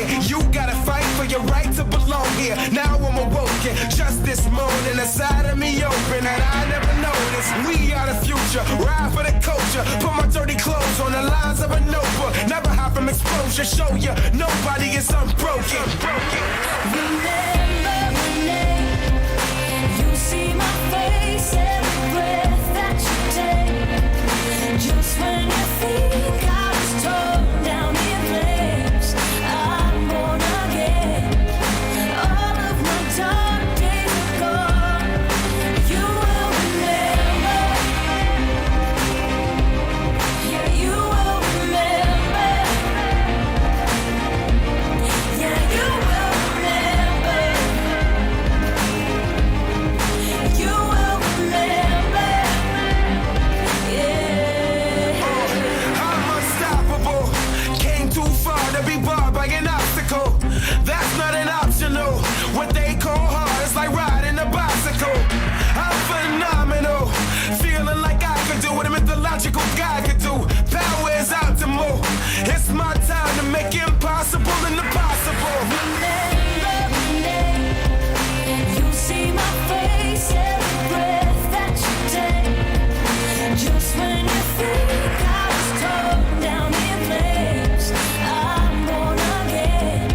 here. You gotta fight for your right to belong here. Now I'm awoken, just this morning, a side of me open that I never noticed. We are the future, ride for the culture. Put my dirty clothes on the lines of a notebook. Never hide from exposure, show you nobody is unbroken. Remember my name. You see my face every breath that you take. Just when you think I was torn down in flames, I'm born again. All of my dark days are gone. You will remember. Yeah, you will remember. Yeah, you will remember. You will remember. Yeah. I'm unstoppable. Came too far to be barred by an obstacle. That's not an optional. What they call hard is like riding a bicycle. I'm phenomenal. Feeling like I could do what a mythological guy could do. Power is optimal. It's my time to make impossible and the possible. Remember my name. You see my face every breath that you take. Just when you think I was torn down in flames, I'm born again.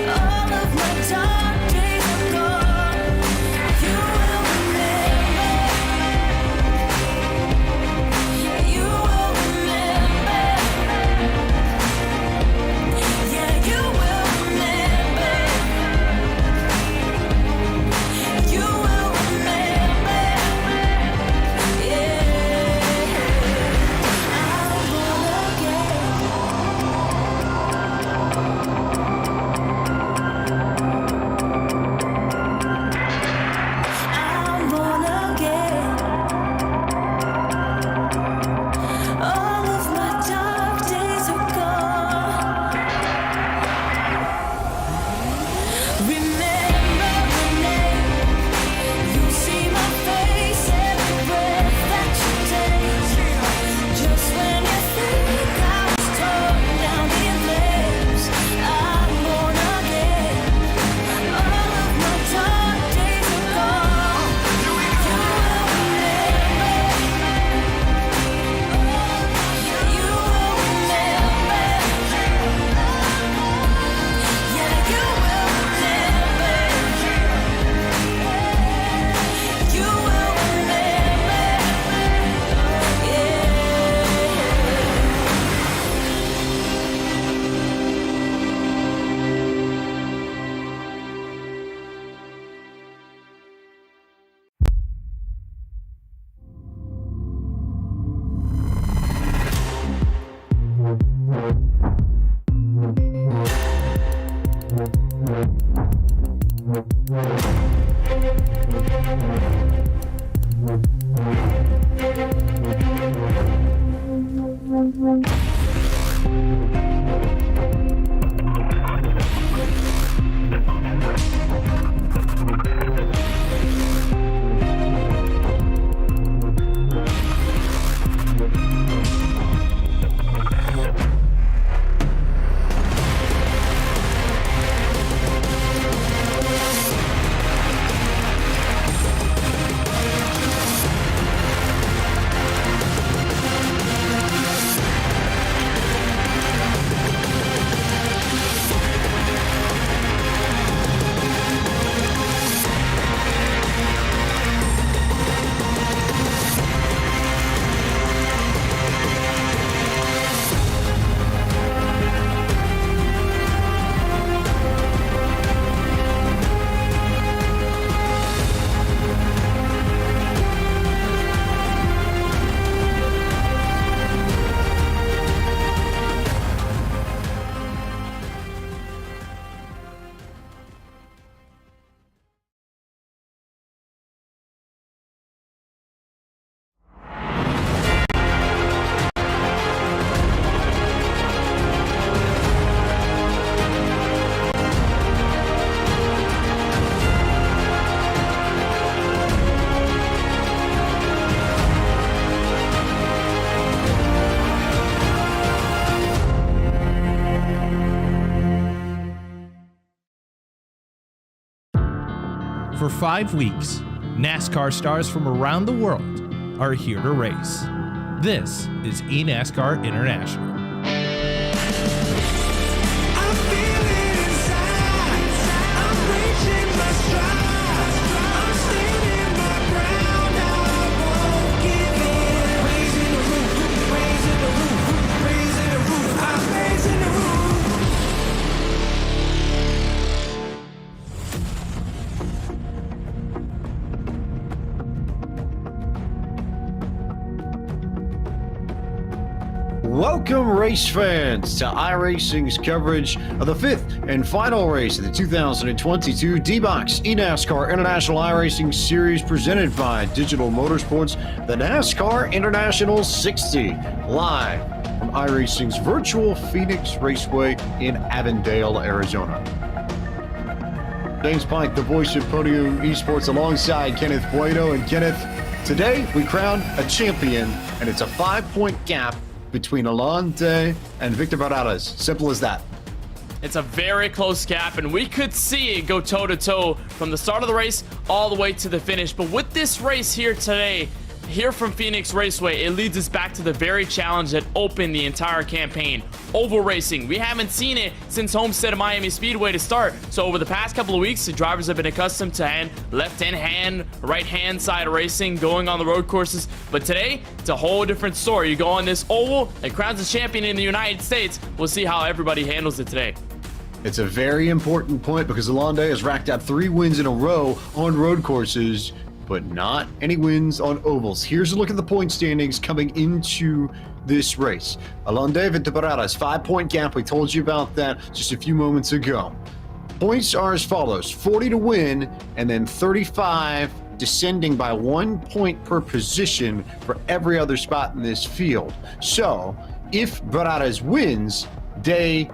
All of my dark days are gone. You will remember. Yeah, you will remember. Yeah, you will remember. You will remember. Yeah. I'm born again. I'm born again. All of my dark days are gone. Remember my name. You see my face every breath that you take. Just when you think I was torn down in flames, I'm born again. All of my dark days are gone. You will remember. You will remember. Yeah, you will remember. You will remember. Yeah. For 5 weeks, NASCAR stars from around the world are here to race. This is eNASCAR International. I'm feeling inside. I'm reaching my stride. I'm standing my ground. Now I won't give in. Raising the roof, raising the roof, raising the roof. I'm raising the roof. Welcome, race fans, to iRacing's coverage of the 5th and final race of the 2022 D-Box eNASCAR International iRacing Series presented by Digital Motorsports, the NASCAR International 60, live from iRacing's virtual Phoenix Raceway in Avondale, Arizona. James Pike, the voice of Podium Esports, alongside Kenneth Bueno. And Kenneth, today we crown a champion, and it's a 5-point gap between Alonde and Victor Baradas. Simple as that. It's a very close gap, and we could see it go toe-to-toe from the start of the race all the way to the finish. But with this race here today, here from Phoenix Raceway, it leads us back to the very challenge that opened the entire campaign. Oval racing. We haven't seen it since Homestead of Miami Speedway to start. So over the past couple of weeks, the drivers have been accustomed to left-hand, right-hand side racing, going on the road courses. But today, it's a whole different story. You go on this oval, it crowns a champion in the United States. We'll see how everybody handles it today. It's a very important point because Alonde has racked up 3 wins in a row on road courses, but not any wins on ovals. Here's a look at the point standings coming into this race. Alonde Victor Baradas, 5-point gap. We told you about that just a few moments ago. Points are as follows: 40 to win, and then 35 descending by 1 point per position for every other spot in this field. So if Baradas wins, Day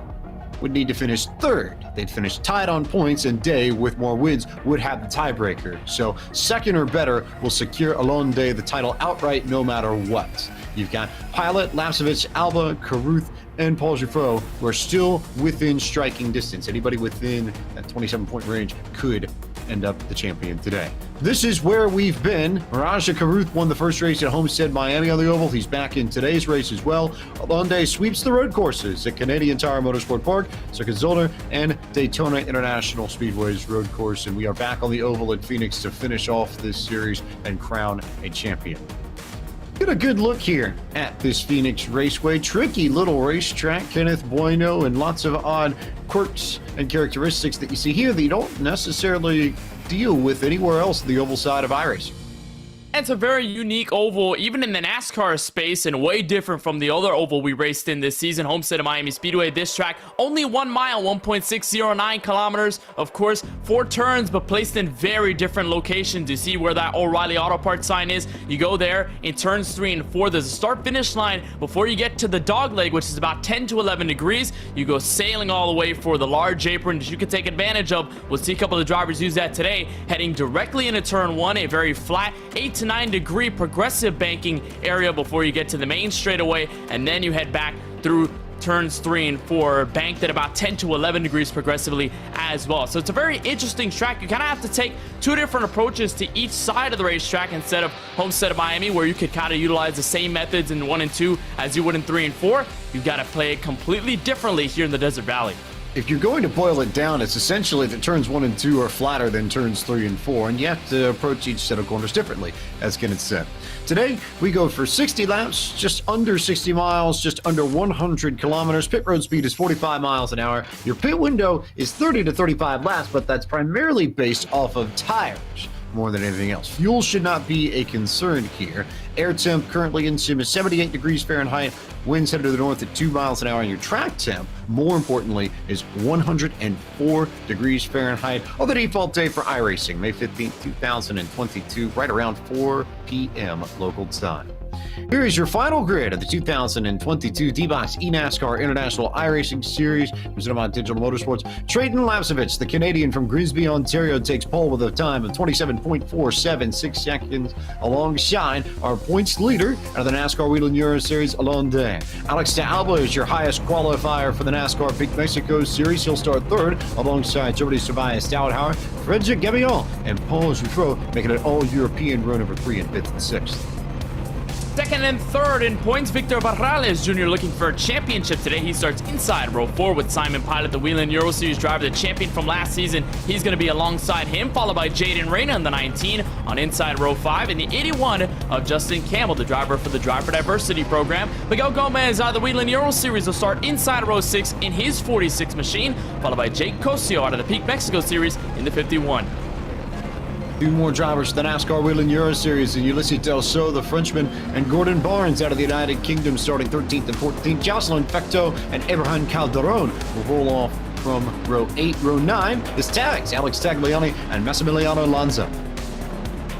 would need to finish 3rd. They'd finish tied on points, and Day, with more wins, would have the tiebreaker. So 2nd or better will secure Alonde the title outright no matter what. You've got Pilot, Lapsevich, Alba, Caruth, and Paul Giffaux, who are still within striking distance. Anybody within that 27-point range could end up the champion today. This is where we've been. Raja Caruth won the first race at Homestead Miami on the oval. He's back in today's race as well. Alonde sweeps the road courses at Canadian Tire Motorsport Park, Circuit Zolder, and Daytona International Speedway's road course. And we are back on the oval at Phoenix to finish off this series and crown a champion. Get a good look here at this Phoenix Raceway. Tricky little racetrack, Kenneth Bueno, and lots of odd quirks and characteristics that you see here that you don't necessarily deal with anywhere else on the oval side of iRacing. It's a very unique oval, even in the NASCAR space, and way different from the other oval we raced in this season, Homestead of Miami Speedway. This track, only 1 mile, 1.609 kilometers. Of course, 4 turns, but placed in very different locations. You see where that O'Reilly Auto Parts sign is. You go there in turns 3 and 4. There's a start-finish line before you get to the dog leg, which is about 10 to 11 degrees. You go sailing all the way for the large apron that you can take advantage of. We'll see a couple of drivers use that today. Heading directly into turn 1, a very flat 8 to 9 degree progressive banking area before you get to the main straightaway, and then you head back through turns 3 and 4, banked at about 10 to 11 degrees progressively as well. So it's a very interesting track. You kind of have to take 2 different approaches to each side of the racetrack instead of Homestead of Miami, where you could kind of utilize the same methods in 1 and 2 as you would in 3 and 4. You've got to play it completely differently here in the Desert Valley. If you're going to boil it down, it's essentially that turns 1 and 2 are flatter than turns 3 and 4, and you have to approach each set of corners differently, as Kenneth said. Today, we go for 60 laps, just under 60 miles, just under 100 kilometers. Pit road speed is 45 miles an hour. Your pit window is 30 to 35 laps, but that's primarily based off of tires more than anything else. Fuel should not be a concern here. Air temp currently in sim is 78 degrees Fahrenheit. Winds headed to the north at 2 miles an hour. And your track temp, more importantly, is 104 degrees Fahrenheit on the default day for iRacing, May 15th, 2022, right around 4 p.m. local time. Here is your final grid of the 2022 D-Box eNASCAR International iRacing Series, presented by Digital Motorsports. Trayton Lapsevich, the Canadian from Grimsby, Ontario, takes pole with a time of 27.476 seconds, alongside our points leader out of the NASCAR Wheel and Euro Series, Alonde. Alex de Alba is your highest qualifier for the NASCAR Peak Mexico Series. He'll start third, alongside Germany's Tobias Stouthauer, Frederic Gabillon, and Paul Juffreau, making it all-European row number 3 and 5th and 6th. Second and third in points, Victor Barrales Jr. looking for a championship today. He starts inside row 4 with Simon Pilot, the Wheel and Euro Series driver, the champion from last season. He's going to be alongside him, followed by Jaden Reyna in the 19 on inside row 5, and the 81 of Justin Campbell, the driver for the Drive for Diversity program. Miguel Gomez out of the Wheel and Euro Series will start inside row 6 in his 46 machine, followed by Jake Cosio out of the Peak Mexico Series in the 51. Two more drivers for the NASCAR Wheel and Euro Series, and Ulysses Del So, the Frenchman, and Gordon Barnes out of the United Kingdom, starting 13th and 14th. Jocelyn Fecteau and Abraham Calderon will roll off from row 8. Row 9 is tags, Alex Tagliani and Massimiliano Lanza.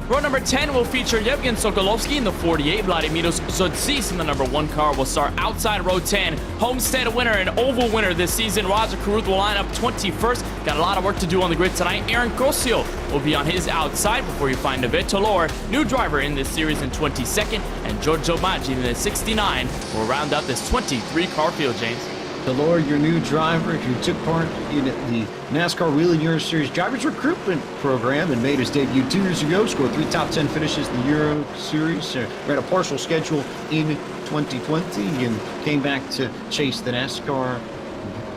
Row number 10 will feature Yevgen Sokolovsky in the 48. Vladimiros Zodzis in the number 1 car will start outside row 10. Homestead winner and oval winner this season, Roger Caruth will line up 21st. Got a lot of work to do on the grid tonight. Aaron Cosio will be on his outside before you find David Tolor, new driver in this series, in 22nd. And Giorgio Maggi in the 69 will round out this 23-car field, James. Delore, your new driver, who took part in the NASCAR Wheel and Euro Series Drivers Recruitment Program and made his debut 2 years ago, scored 3 top 10 finishes in the Euro Series, ran a partial schedule in 2020, and came back to chase the NASCAR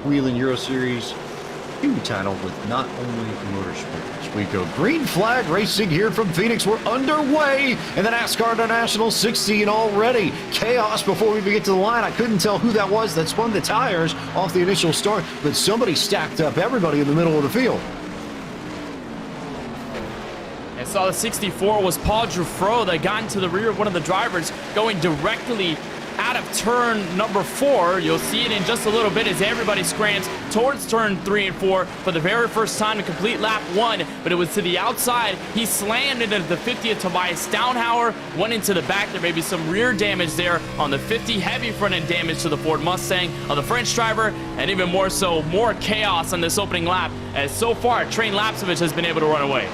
Wheel and Euro Series title with not only motorsports. We go green flag racing here from Phoenix. We're underway in the NASCAR International 16 already. Chaos before we even get to the line. I couldn't tell who that was that spun the tires off the initial start, but somebody stacked up everybody in the middle of the field. I saw the 64 was Paul Juffreau that got into the rear of one of the drivers, going directly out of turn number 4. You'll see it in just a little bit as everybody scrams towards turn 3 and 4 for the very first time to complete lap 1, but it was to the outside. He slammed into the 50th Tobias Stouthauer, went into the back. There may be some rear damage there on the 50, heavy front end damage to the Ford Mustang of the French driver, and even more so, more chaos on this opening lap, as so far Trayton Lapsevich has been able to run away.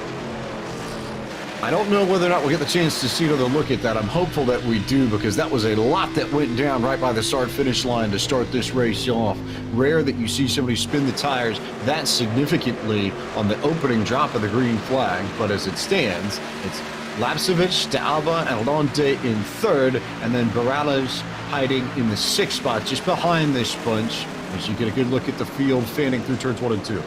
I don't know whether or not we'll get the chance to see another look at that. I'm hopeful that we do, because that was a lot that went down right by the start-finish line to start this race off. Rare that you see somebody spin the tires that significantly on the opening drop of the green flag, but as it stands, it's Lapsevich, De Alba, and Alonde in 3rd, and then Barrales hiding in the 6th spot, just behind this bunch, as you get a good look at the field fanning through turns 1 and 2.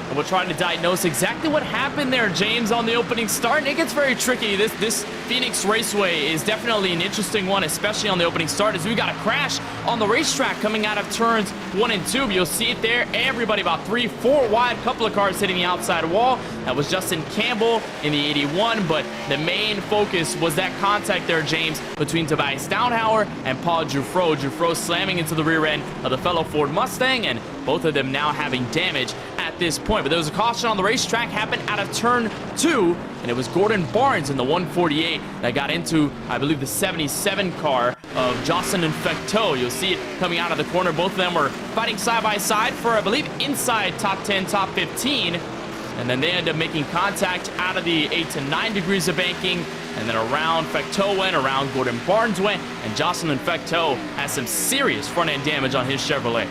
And we're trying to diagnose exactly what happened there, James, on the opening start. It gets very tricky. This Phoenix Raceway is definitely an interesting one, especially on the opening start, as we got a crash on the racetrack coming out of turns 1 and 2. But you'll see it there. Everybody about 3-4 wide. Couple of cars hitting the outside wall. That was Justin Campbell in the 81, but the main focus was that contact there, James, between Tobias Stouthauer and Paul Juffreau. Juffreau slamming into the rear end of the fellow Ford Mustang, and both of them now having damage at this point. But there was a caution on the racetrack, happened out of turn 2, and it was Gordon Barnes in the 148 that got into, I believe, the 77 car of Jocelyn and Fecteau. You'll see it coming out of the corner. Both of them were fighting side by side for, I believe, inside top 10, top 15. And then they ended up making contact out of the 8 to 9 degrees of banking. And then around Fecteau went, around Gordon Barnes went, and Jocelyn Fecteau has some serious front-end damage on his Chevrolet.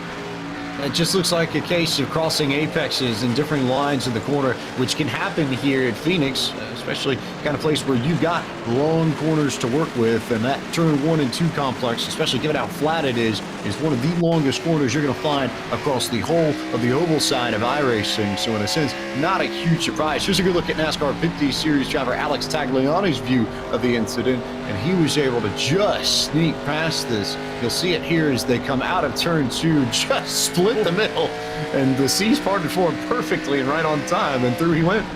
It just looks like a case of crossing apexes in different lines in the corner, which can happen here at Phoenix, especially kind of place where you've got long corners to work with, and that turn 1 and 2 complex, especially given how flat it is one of the longest corners you're going to find across the whole of the oval side of iRacing. So in a sense, not a huge surprise. Here's a good look at NASCAR 50 Series driver Alex Tagliani's view of the incident, and he was able to just sneak past this. You'll see it here as they come out of turn 2, just split the middle, and the C's parted for him perfectly and right on time, and through he went.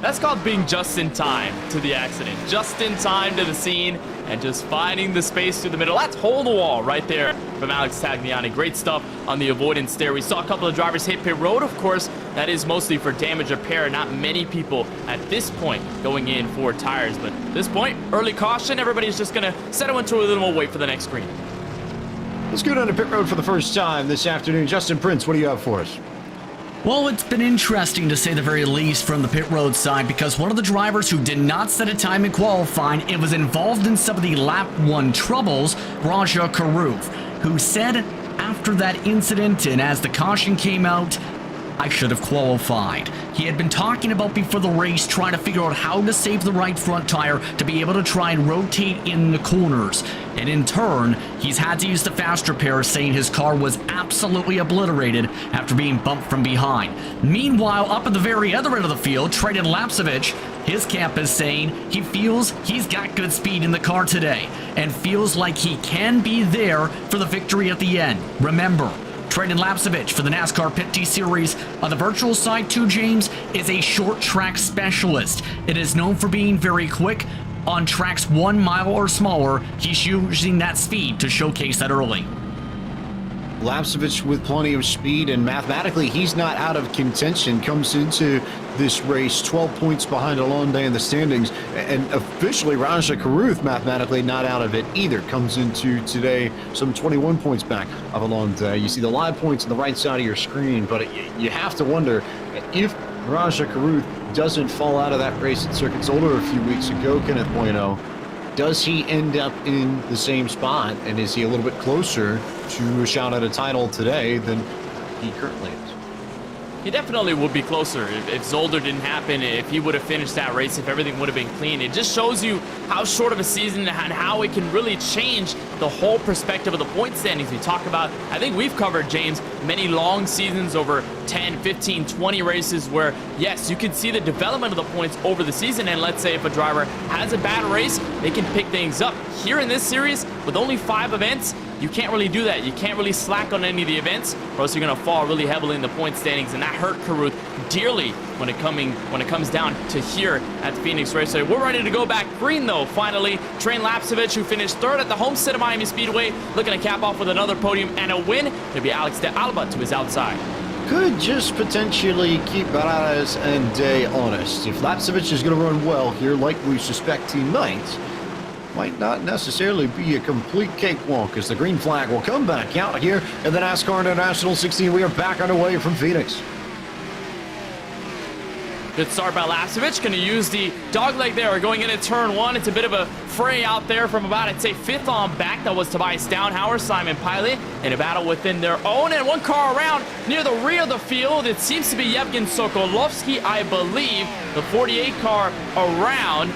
That's called being just in time to the accident, just in time to the scene, and just finding the space through the middle. That's hole in the wall right there from Alex Tagliani. Great stuff on the avoidance there. We saw a couple of drivers hit pit road. Of course, that is mostly for damage repair. Not many people at this point going in for tires, but at this point, early caution. Everybody's just going to settle into a little more, wait for the next green. Let's go down to pit road for the first time this afternoon. Justin Prince, what do you have for us? Well, it's been interesting to say the very least from the pit road side, because one of the drivers who did not set a time in qualifying and was involved in some of the lap 1 troubles, Raja Karuth, who said after that incident and as the caution came out, I should have qualified. He had been talking about before the race trying to figure out how to save the right front tire to be able to try and rotate in the corners. And in turn, he's had to use the fast repair, saying his car was absolutely obliterated after being bumped from behind. Meanwhile, up at the very other end of the field, Tredin Lapsevich, his camp is saying he feels he's got good speed in the car today and feels like he can be there for the victory at the end. Remember, Tredin Lapsevich for the NASCAR Pit T Series on the virtual side too, James, is a short track specialist. It is known for being very quick. On tracks 1 mile or smaller, he's using that speed to showcase that early. Lapsevich with plenty of speed, and mathematically he's not out of contention. Comes into this race 12 points behind Alonde in the standings, and officially Raja Karuth mathematically not out of it either. Comes into today some 21 points back of Alonde. You see the live points on the right side of your screen, but you have to wonder if Raja Karuth doesn't fall out of that race at Circuit Zolder a few weeks ago, Kenneth Bueno. Does he end up in the same spot, and is he a little bit closer to a shot at a title today than he currently is? He definitely would be closer if Zolder didn't happen, if he would have finished that race, if everything would have been clean. It just shows you how short of a season and how it can really change the whole perspective of the point standings. We talk about, I think we've covered, James, many long seasons over 10, 15, 20 races where, yes, you can see the development of the points over the season, and let's say if a driver has a bad race, they can pick things up. Here in this series, with only 5 events, you can't really do that. You can't really slack on any of the events, or else you're going to fall really heavily in the point standings, and that hurt Karuth dearly when it comes down to here at the Phoenix Raceway. We're ready to go back green, though, finally. Tredin Lapsevich, who finished 3rd at the Homestead of Miami Speedway, looking to cap off with another podium and a win. It'll be Alex de Alba to his outside. Could just potentially keep Barras and Day honest. If Lapsevich is going to run well here, like we suspect he might not necessarily be a complete cakewalk, as the green flag will come back out here in the NASCAR International 16. We are back underway from Phoenix. Good start by Lapsevich. Going to use the dogleg there. We're going into turn 1. It's a bit of a fray out there from about, I'd say, 5th on back. That was Tobias Downhauer, Simon Pilot in a battle within their own. And one car around near the rear of the field. It seems to be Yevgen Sokolovsky, I believe. The 48 car around.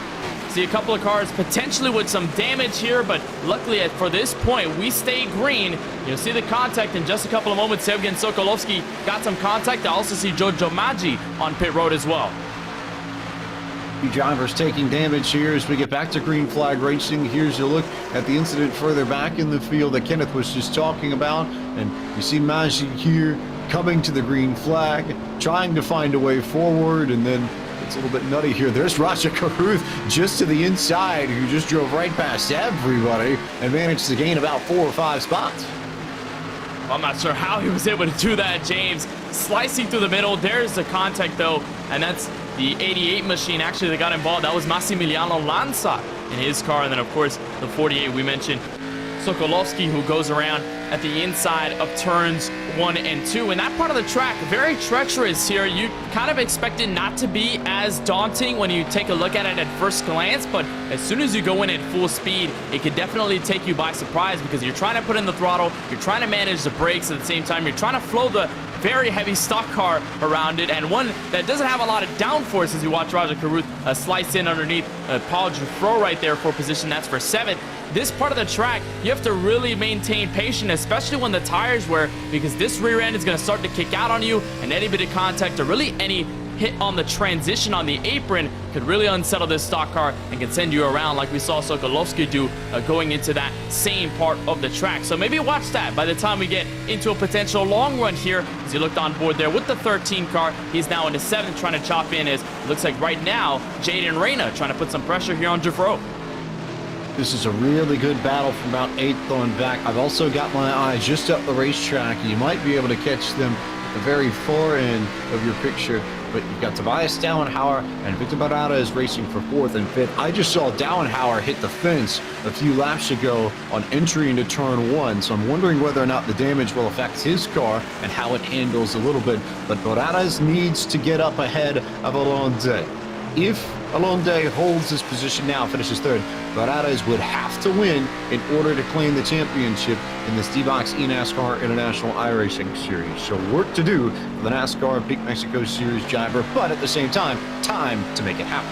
See a couple of cars potentially with some damage here, but luckily for this point, we stay green. You'll see the contact in just a couple of moments. Yevgen Sokolovsky got some contact. I also see Jojo Maggi on pit road as well. Drivers taking damage here as we get back to green flag racing. Here's a look at the incident further back in the field that Kenneth was just talking about. And you see Maggi here coming to the green flag, trying to find a way forward, and then it's a little bit nutty here. There's Raja Karuth just to the inside, who just drove right past everybody and managed to gain about 4 or 5 spots. I'm not sure how he was able to do that, James. Slicing through the middle. There's the contact, though, and that's the 88 machine actually that got involved. That was Massimiliano Lanza in his car, and then, of course, the 48 we mentioned. Sokolovsky, who goes around at the inside of turns 1 and 2. And that part of the track, very treacherous here. You kind of expect it not to be as daunting when you take a look at it at first glance, but as soon as you go in at full speed, it could definitely take you by surprise, because you're trying to put in the throttle, you're trying to manage the brakes at the same time, you're trying to flow the very heavy stock car around it, and one that doesn't have a lot of downforce as you watch Raja Karuth slice in underneath Paul Juffreau right there for position. That's for 7th. This part of the track, you have to really maintain patience, especially when the tires wear, because this rear end is going to start to kick out on you, and any bit of contact or really any hit on the transition on the apron could really unsettle this stock car and can send you around like we saw Sokolowski do going into that same part of the track. So maybe watch that by the time we get into a potential long run here. As you looked on board there with the 13 car, he's now in the 7th trying to chop in, as it looks like right now Jaden Reyna trying to put some pressure here on Javro. This is a really good battle from about 8th on back. I've also got my eyes just up the racetrack. You might be able to catch them at the very far end of your picture, but you've got Tobias Dauenhauer and Victor Barada is racing for 4th and 5th. I just saw Dauenhauer hit the fence a few laps ago on entry into turn 1, so I'm wondering whether or not the damage will affect his car and how it handles a little bit. But Barada needs to get up ahead of Alonde. If Alonde holds his position now, finishes 3rd, Barada would have to win in order to claim the championship in this D-Box eNASCAR International iRacing Series. So work to do for the NASCAR Peak Mexico Series driver, but at the same time to make it happen.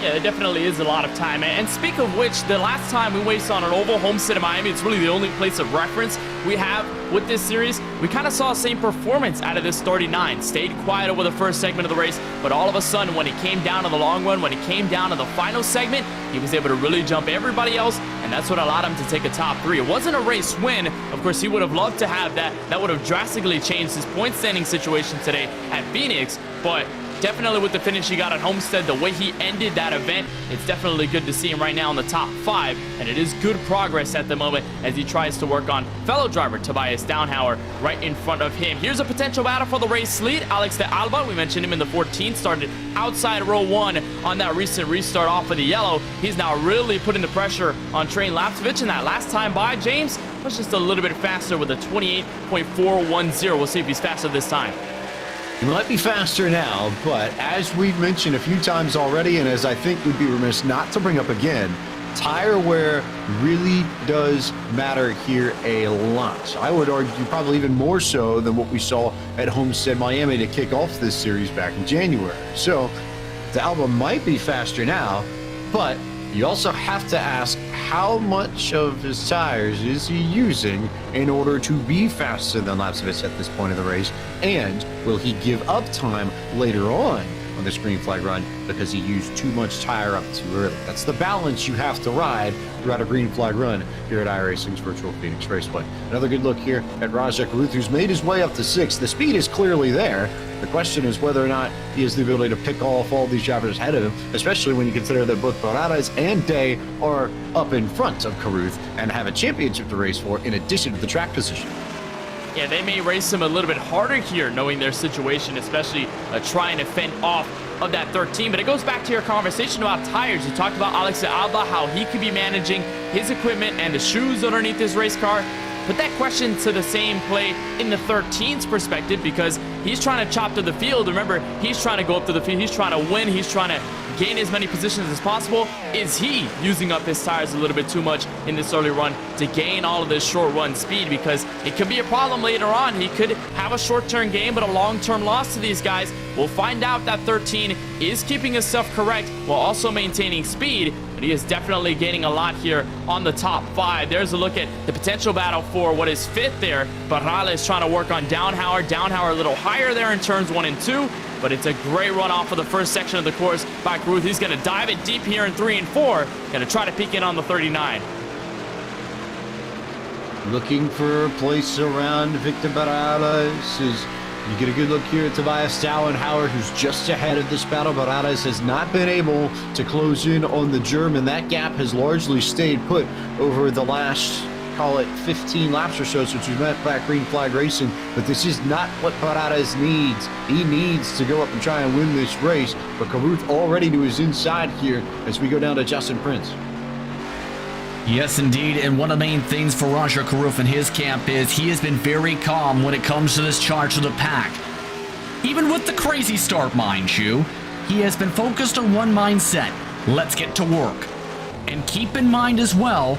Yeah, there definitely is a lot of time. And speak of which, the last time we raced on an oval, Homestead of Miami, it's really the only place of reference we have with this series. We kind of saw the same performance out of this 39. Stayed quiet over the first segment of the race, but all of a sudden, when it came down to the long run, when it came down to the final segment, he was able to really jump everybody else, and that's what allowed him to take a top 3. It wasn't a race win. Of course, he would have loved to have that. That would have drastically changed his point standing situation today at Phoenix, but definitely with the finish he got at Homestead, the way he ended that event, it's definitely good to see him right now in the top 5, and it is good progress at the moment as he tries to work on fellow driver Tobias Dauenhauer right in front of him. Here's a potential battle for the race lead. Alex de Alba, we mentioned him in the 14th, started outside row 1 on that recent restart off of the yellow. He's now really putting the pressure on Train Lapsevich, and that last time by, James, was just a little bit faster with a 28.410. We'll see if he's faster this time. He might be faster now, but as we've mentioned a few times already, and as I think we'd be remiss not to bring up again, tire wear really does matter here a lot. I would argue probably even more so than what we saw at Homestead Miami to kick off this series back in January. So the Alba might be faster now, but you also have to ask how much of his tires is he using in order to be faster than Lapsevich at this point of the race, and will he give up time later on this green flag run because he used too much tire up too early? That's the balance you have to ride throughout a green flag run here at iRacing's Virtual Phoenix Raceway. Another good look here at Rajah Caruth, who's made his way up to 6th. The speed is clearly there. The question is whether or not he has the ability to pick off all these drivers ahead of him, especially when you consider that both Barradas and Day are up in front of Caruth and have a championship to race for in addition to the track position. Yeah, they may race him a little bit harder here, knowing their situation, especially trying to fend off of that 13. But it goes back to your conversation about tires. You talked about Alex de Alba, how he could be managing his equipment and the shoes underneath his race car. Put that question to the same play in the 13's perspective, because he's trying to chop to the field. Remember, he's trying to go up to the field. He's trying to win. He's trying to gain as many positions as possible. Is he using up his tires a little bit too much in this early run to gain all of this short run speed? Because it could be a problem later on. He could have a short-term gain, but a long-term loss to these guys. We'll find out that 13 is keeping his stuff correct while also maintaining speed. But he is definitely gaining a lot here on the top 5. There's a look at the potential battle for what is 5th there. Barrales is trying to work on Dauenhauer. Dauenhauer a little higher there in turns 1 and 2. But it's a great run off of the first section of the course by Caruth. He's going to dive it deep here in 3 and 4. Going to try to peek in on the 39. Looking for a place around Victor Barradas. You get a good look here at Tobias Dauenhauer, who's just ahead of this battle. Barradas has not been able to close in on the German. That gap has largely stayed put over the last, call it 15 laps or so since we met back green flag racing. But this is not what Barradas needs. He needs to go up and try and win this race. But Caruth already to his inside here as we go down to Justin Prince. Yes, indeed, and one of the main things for Rajah Caruth and his camp is he has been very calm when it comes to this charge of the pack. Even with the crazy start, mind you, he has been focused on one mindset: let's get to work. And keep in mind as well,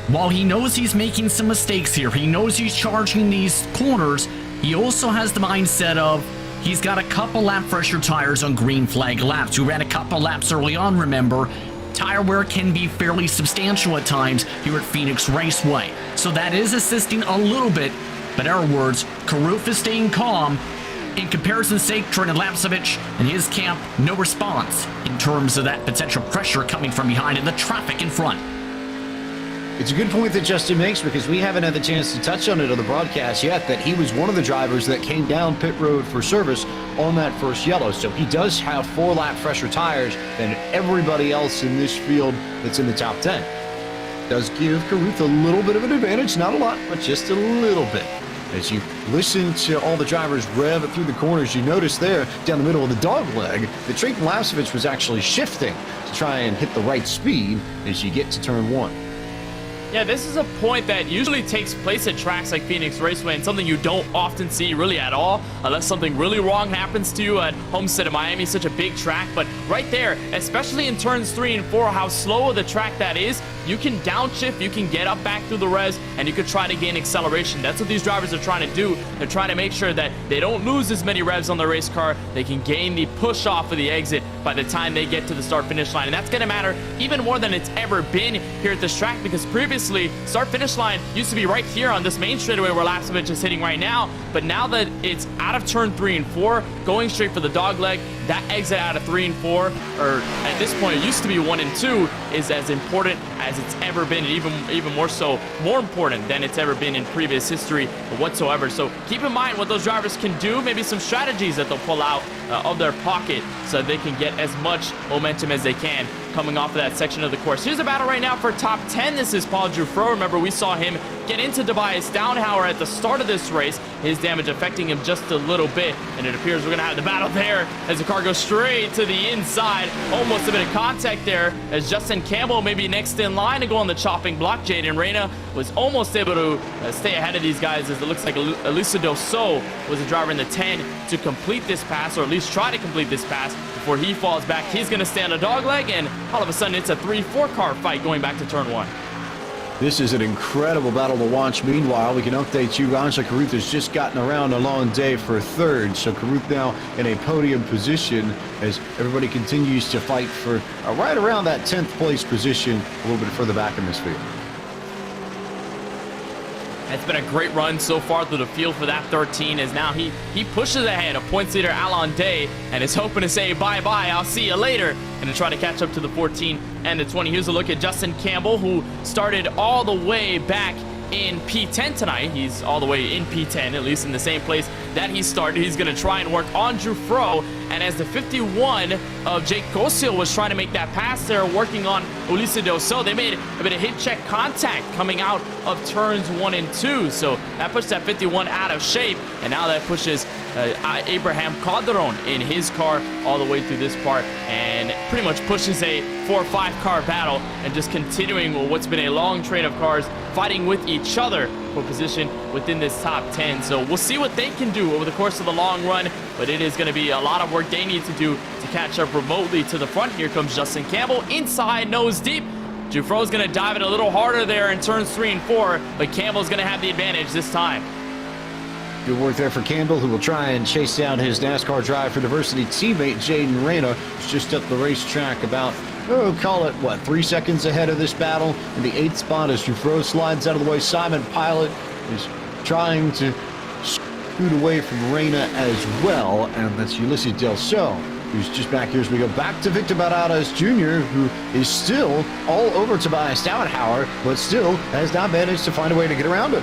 while he knows he's making some mistakes here, he knows he's charging these corners, he also has the mindset of he's got a couple lap fresher tires on green flag laps. We ran a couple laps early on, remember. Tire wear can be fairly substantial at times here at Phoenix Raceway, so that is assisting a little bit. But in our words, Caruth is staying calm, in comparison's sake, Trent Lapsevich and his camp, no response in terms of that potential pressure coming from behind and the traffic in front. It's a good point that Justin makes because we haven't had the chance to touch on it on the broadcast yet, that he was one of the drivers that came down pit road for service on that first yellow. So he does have 4-lap fresher tires than everybody else in this field that's in the top 10. Does give Carruth a little bit of an advantage, not a lot, but just a little bit. As you listen to all the drivers rev through the corners, you notice there, down the middle of the dog leg, that Trent Lapsevich was actually shifting to try and hit the right speed as you get to turn 1. Yeah, this is a point that usually takes place at tracks like Phoenix Raceway and something you don't often see really at all unless something really wrong happens to you at Homestead of Miami, such a big track. But right there, especially in turns 3 and 4, how slow of the track that is, you can downshift, you can get up back through the revs, and you could try to gain acceleration. That's what these drivers are trying to do. They're trying to make sure that they don't lose as many revs on the race car. They can gain the push off of the exit by the time they get to the start-finish line. And that's going to matter even more than it's ever been here at this track, because previously, start-finish line used to be right here on this main straightaway where Lapsevich is hitting right now. But now that it's out of turn 3 and 4, going straight for the dog leg, that exit out of 3 and 4, or at this point it used to be 1 and 2, is as important as it's ever been, and even more so, more important than it's ever been in previous history whatsoever. So keep in mind what those drivers can do, maybe some strategies that they'll pull out of their pocket so they can get as much momentum as they can coming off of that section of the course. Here's a battle right now for top 10. This is Paul Giuffreau. Remember, we saw him get into Tobias Downhauer at the start of this race. His damage affecting him just a little bit, and it appears we're going to have the battle there as the car goes straight to the inside. Almost a bit of contact there as Justin Campbell maybe next in line to go on the chopping block. Jaden Reyna was almost able to stay ahead of these guys, as it looks like Elisa Dosso was the driver in the 10 to complete this pass, or at least try to complete this pass before he falls back. He's going to stay on a dog leg, and all of a sudden it's a 3-4 car fight going back to turn 1. This is an incredible battle to watch. Meanwhile, we can update you. Angela Carruth has just gotten around a long day for third. So Carruth now in a podium position as everybody continues to fight for right around that 10th place position a little bit further back in this field. It's been a great run so far through the field for that 13, as now he pushes ahead of points leader Alon Day and is hoping to say bye-bye, I'll see you later, and to try to catch up to the 14 and the 20. Here's a look at Justin Campbell, who started all the way back in P10 tonight. He's all the way in P10, at least in the same place that he started. He's going to try and work on Giuffreau, and as the 51 of Jake Gosil was trying to make that pass there, working on Ulisse Dosso, they made a bit of hit check contact coming out of turns 1 and 2. So that pushed that 51 out of shape, and now that pushes Abraham Calderon in his car all the way through this part, and pretty much pushes a 4-5 car battle, and just continuing what's been a long train of cars fighting with each other for position within this top 10. So we'll see what they can do over the course of the long run, but it is going to be a lot of work they need to do to catch up remotely to the front. Here comes Justin Campbell inside, nose deep. Giuffreau's going to dive it a little harder there in turns 3 and 4, but Campbell's going to have the advantage this time. Good work there for Campbell, who will try and chase down his NASCAR Drive for Diversity teammate Jaden Reyna, who's just up the racetrack about, call it, 3 seconds ahead of this battle. In the 8th spot as Giuffreau slides out of the way, Simon Pilot is trying to scoot away from Reyna as well, and that's Ulisse Dosso, who's just back here as we go back to Victor Baradas Jr., who is still all over Tobias Downhauer, but still has not managed to find a way to get around him.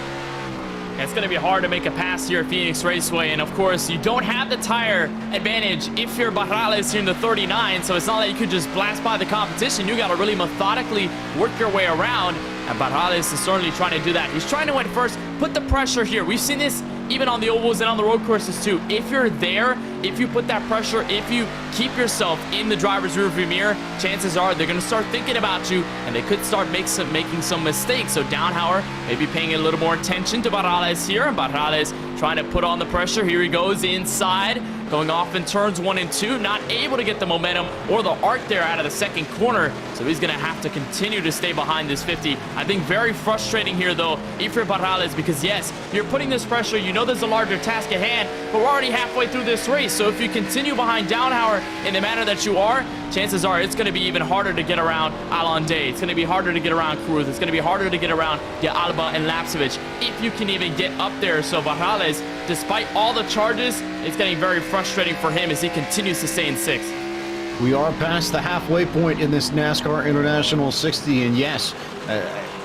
It's going to be hard to make a pass here at Phoenix Raceway, and of course, you don't have the tire advantage if you're Barrales here in the 39, so it's not that you could just blast by the competition. You got to really methodically work your way around, and Barrales is certainly trying to do that. He's trying to, at first, put the pressure here. We've seen this even on the ovals and on the road courses too. If you're there, if you put that pressure, if you keep yourself in the driver's rearview mirror, chances are they're going to start thinking about you, and they could start making some mistakes. So Downhauer maybe paying a little more attention to Barrales here, and Barrales trying to put on the pressure. Here he goes inside, going off in turns 1 and 2, not able to get the momentum or the arc there out of the second corner, so he's going to have to continue to stay behind this 50. I think very frustrating here though, if you're Barrales, because yes, you're putting this pressure, you know there's a larger task at hand, but we're already halfway through this race. So if you continue behind Downhauer in the manner that you are, chances are it's going to be even harder to get around Allende. It's going to be harder to get around Cruz. It's going to be harder to get around De Alba and Lapsevich if you can even get up there. So Barrales, despite all the charges, it's getting very frustrating for him as he continues to stay in 6th. We are past the halfway point in this NASCAR International 60, and yes,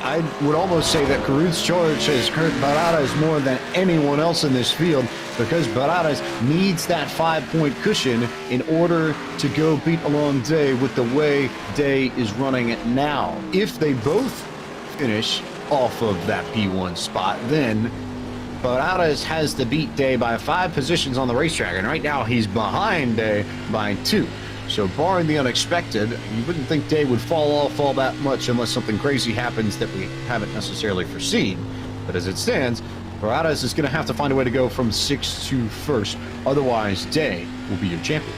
I would almost say that Carruth's charge has hurt Barrales more than anyone else in this field, because Barrales needs that 5-point cushion in order to go beat Allende with the way Day is running it now. If they both finish off of that P1 spot, then Barrales has to beat Day by 5 positions on the racetrack, and right now he's behind Day by 2. So barring the unexpected, you wouldn't think Day would fall off all that much unless something crazy happens that we haven't necessarily foreseen. But as it stands, Barrales is going to have to find a way to go from 6th to 1st. Otherwise, Day will be your champion.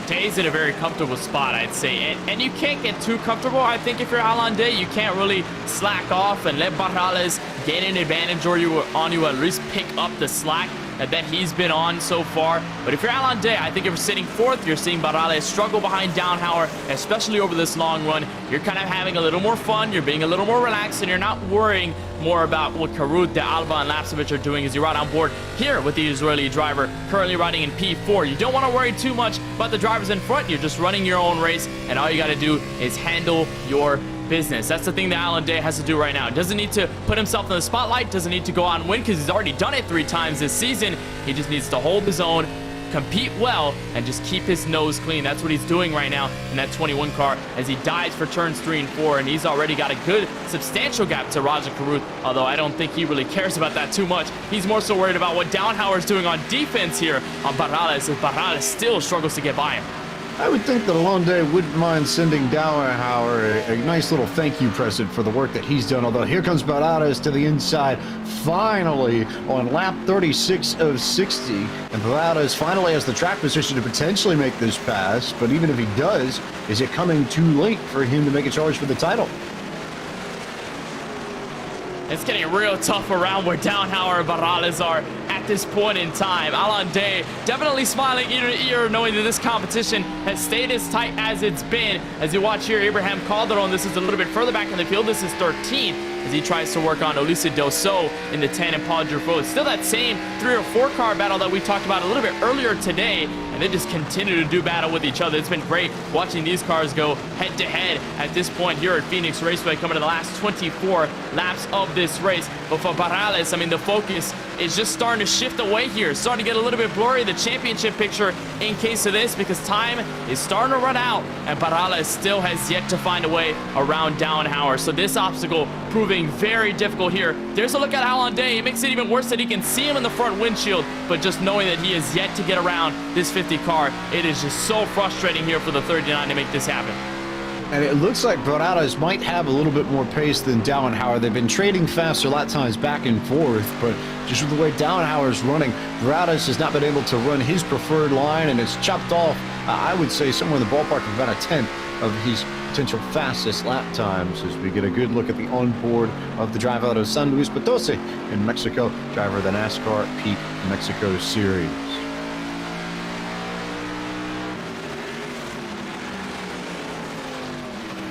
Day's in a very comfortable spot, I'd say, and you can't get too comfortable. I think if you're Allende, you can't really slack off and let Barrales get an advantage on you, at least pick up the slack that he's been on so far. But if you're Allende, I think if you're sitting 4th, you're seeing Barrales struggle behind Downhauer, especially over this long run. You're kind of having a little more fun, you're being a little more relaxed, and you're not worrying more about what Carruth, De Alba, and Lapsevich are doing as you ride on board here with the Israeli driver currently riding in P4. You don't want to worry too much about the drivers in front. You're just running your own race, and all you got to do is handle your business. That's the thing that Allende has to do right now. Doesn't need to put himself in the spotlight, doesn't need to go out and win because he's already done it 3 times this season. He just needs to hold his own, compete well, and just keep his nose clean. That's what he's doing right now in that 21 car as he dives for turns 3 and 4, and he's already got a good substantial gap to Raja Carruth, although I don't think he really cares about that too much. He's more so worried about what Downhauer is doing on defense here on Barrales, as Barrales still struggles to get by him. I would think that Allende wouldn't mind sending Downhauer a nice little thank you present for the work that he's done, although here comes Barrales to the inside, finally on lap 36 of 60, and Barrales finally has the track position to potentially make this pass, but even if he does, is it coming too late for him to make a charge for the title? It's getting real tough around where Downhauer and Barrales are at this point in time. Allende definitely smiling ear to ear, knowing that this competition has stayed as tight as it's been. As you watch here, Abraham Calderon, this is a little bit further back in the field. This is 13th as he tries to work on Ulisse Dosso in the 10 and Paul Gervaux. It's still that same 3 or 4 car battle that we talked about a little bit earlier today, and they just continue to do battle with each other. It's been great watching these cars go head to head at this point here at Phoenix Raceway, coming to the last 24 laps of this race. But for Barrales, I mean, the focus is just starting to shift away here. It's starting to get a little bit blurry, the championship picture in case of this, because time is starting to run out, and Barrales still has yet to find a way around Downhauer. So this obstacle proving very difficult here. There's a look at Allende. It makes it even worse that he can see him in the front windshield, but just knowing that he has yet to get around this 50 car, it is just so frustrating here for the 39 to make this happen. And it looks like Barrales might have a little bit more pace than Downhauer. They've been trading faster lap times back and forth, but just with the way Downhauer's running, Barrales has not been able to run his preferred line, and it's chopped off, I would say, somewhere in the ballpark of about a 10th of his potential fastest lap times, as we get a good look at the onboard of the driver out of San Luis Potosi in Mexico, driver of the NASCAR Peak Mexico Series.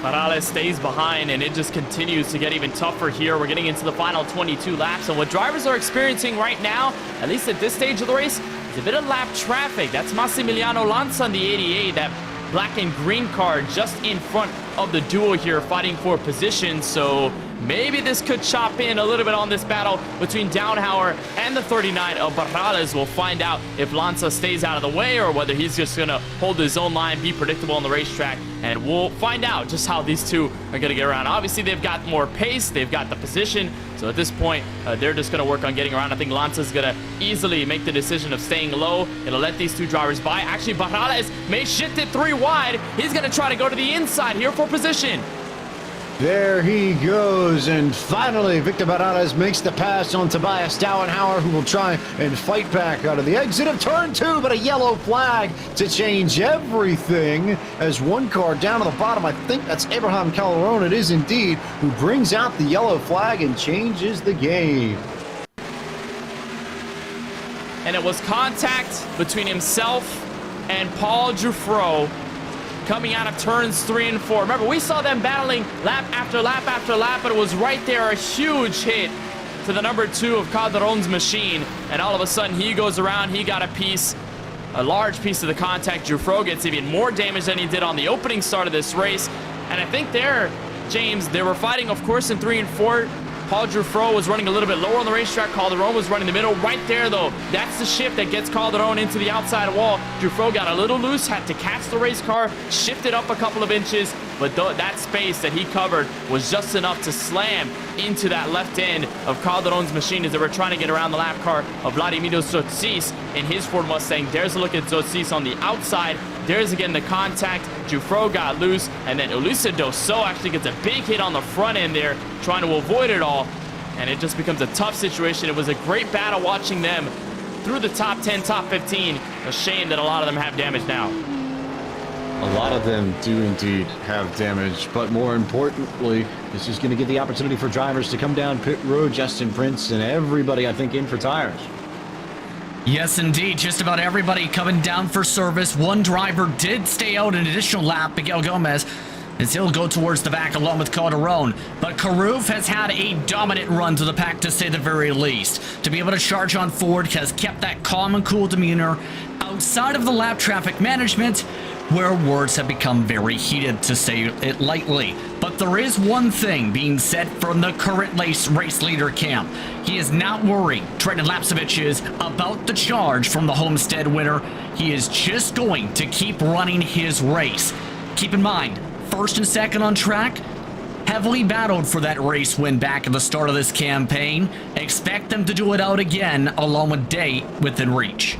Barrales stays behind, and it just continues to get even tougher here. We're getting into the final 22 laps, and what drivers are experiencing right now, at least at this stage of the race, is a bit of lap traffic. That's Massimiliano Lanza on the 88, that black and green car just in front of the duo here fighting for position. So maybe this could chop in a little bit on this battle between Downhauer and the 39 of Barrales. We'll find out if Lanza stays out of the way or whether he's just going to hold his own line, be predictable on the racetrack, and we'll find out just how these two are going to get around. Obviously, they've got more pace, they've got the position, so at this point, they're just going to work on getting around. I think Lanza's going to easily make the decision of staying low. It'll let these two drivers by. Actually, Barrales may shift it 3 wide. He's going to try to go to the inside here for position. There he goes, and finally Victor Barrales makes the pass on Tobias Downhauer, who will try and fight back out of the exit of turn 2, but a yellow flag to change everything as one car down to the bottom. I think that's Abraham Calderon, it is indeed, who brings out the yellow flag and changes the game. and it was contact between himself and Paul Giuffreau coming out of turns 3 and 4. Remember, we saw them battling lap after lap after lap, but it was right there, a huge hit to the number 2 of Calderon's machine, and all of a sudden he goes around, he got a large piece of the contact. Giuffreau gets even more damage than he did on the opening start of this race, and I think there, James, they were fighting, of course, in 3 and 4. Paul Giuffreau was running a little bit lower on the racetrack. Calderon was running the middle. Right there, though, that's the shift that gets Calderon into the outside wall. Giuffreau got a little loose, had to catch the race car, shifted up a couple of inches, but that space that he covered was just enough to slam into that left end of Calderon's machine as they were trying to get around the lap car of Vladimir Zotsis in his Ford Mustang. There's a look at Zotsis on the outside. There's again the contact. Giuffreau got loose, and then Ulysse Dosso actually gets a big hit on the front end there, trying to avoid it all, and it just becomes a tough situation. It was a great battle watching them through the top 10, top 15. A shame that a lot of them have damage now. A lot of them do indeed have damage, but more importantly, this is going to give the opportunity for drivers to come down pit road. Justin Prince and everybody, I think, in for tires. Yes, indeed. Just about everybody coming down for service. One driver did stay out an additional lap, Miguel Gomez, as he'll go towards the back along with Calderon. But Carruth has had a dominant run to the pack, to say the very least. To be able to charge on Ford has kept that calm and cool demeanor outside of the lap traffic management, where words have become very heated, to say it lightly. But there is one thing being said from the current race leader camp. He is not worried, Trenton Lapsevich is, about the charge from the Homestead winner. He is just going to keep running his race. Keep in mind, first and second on track, heavily battled for that race win back at the start of this campaign. Expect them to do it out again, along with Day within reach.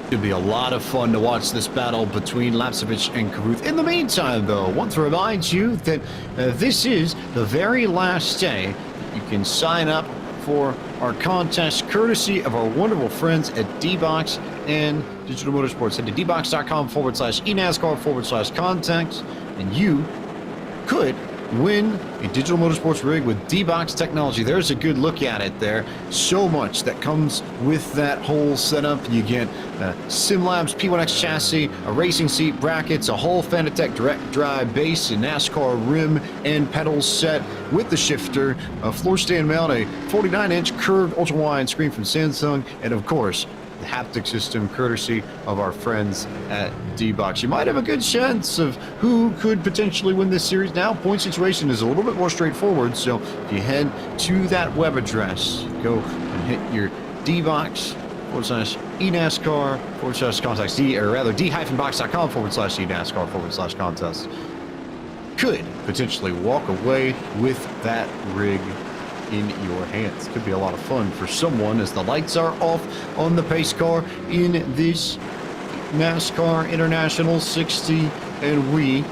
It'll be a lot of fun to watch this battle between Lapsevich and Carruth. In the meantime, though, I want to remind you that this is the very last day you can sign up for our contest, courtesy of our wonderful friends at D-Box and Digital Motorsports. Head to dbox.com/eNASCAR/contact, and you could win a Digital Motorsports rig with D-Box technology. There's a good look at it there. So much that comes with that whole setup. You get SimLabs P1X chassis, a racing seat, brackets, a whole Fanatec direct drive base, a NASCAR rim and pedals set with the shifter, a floor stand mount, a 49-inch curved ultra-wide screen from Samsung, and of course, the haptic system courtesy of our friends at D-Box. You might have a good sense of who could potentially win this series now. Point situation is a little bit more straightforward, so if you head to that web address, go and hit your D-Box/eNASCAR/contacts, d-box.com/eNASCAR/contest. Could potentially walk away with that rig in your hands. Could be a lot of fun for someone as the lights are off on the pace car in this NASCAR International 60, and we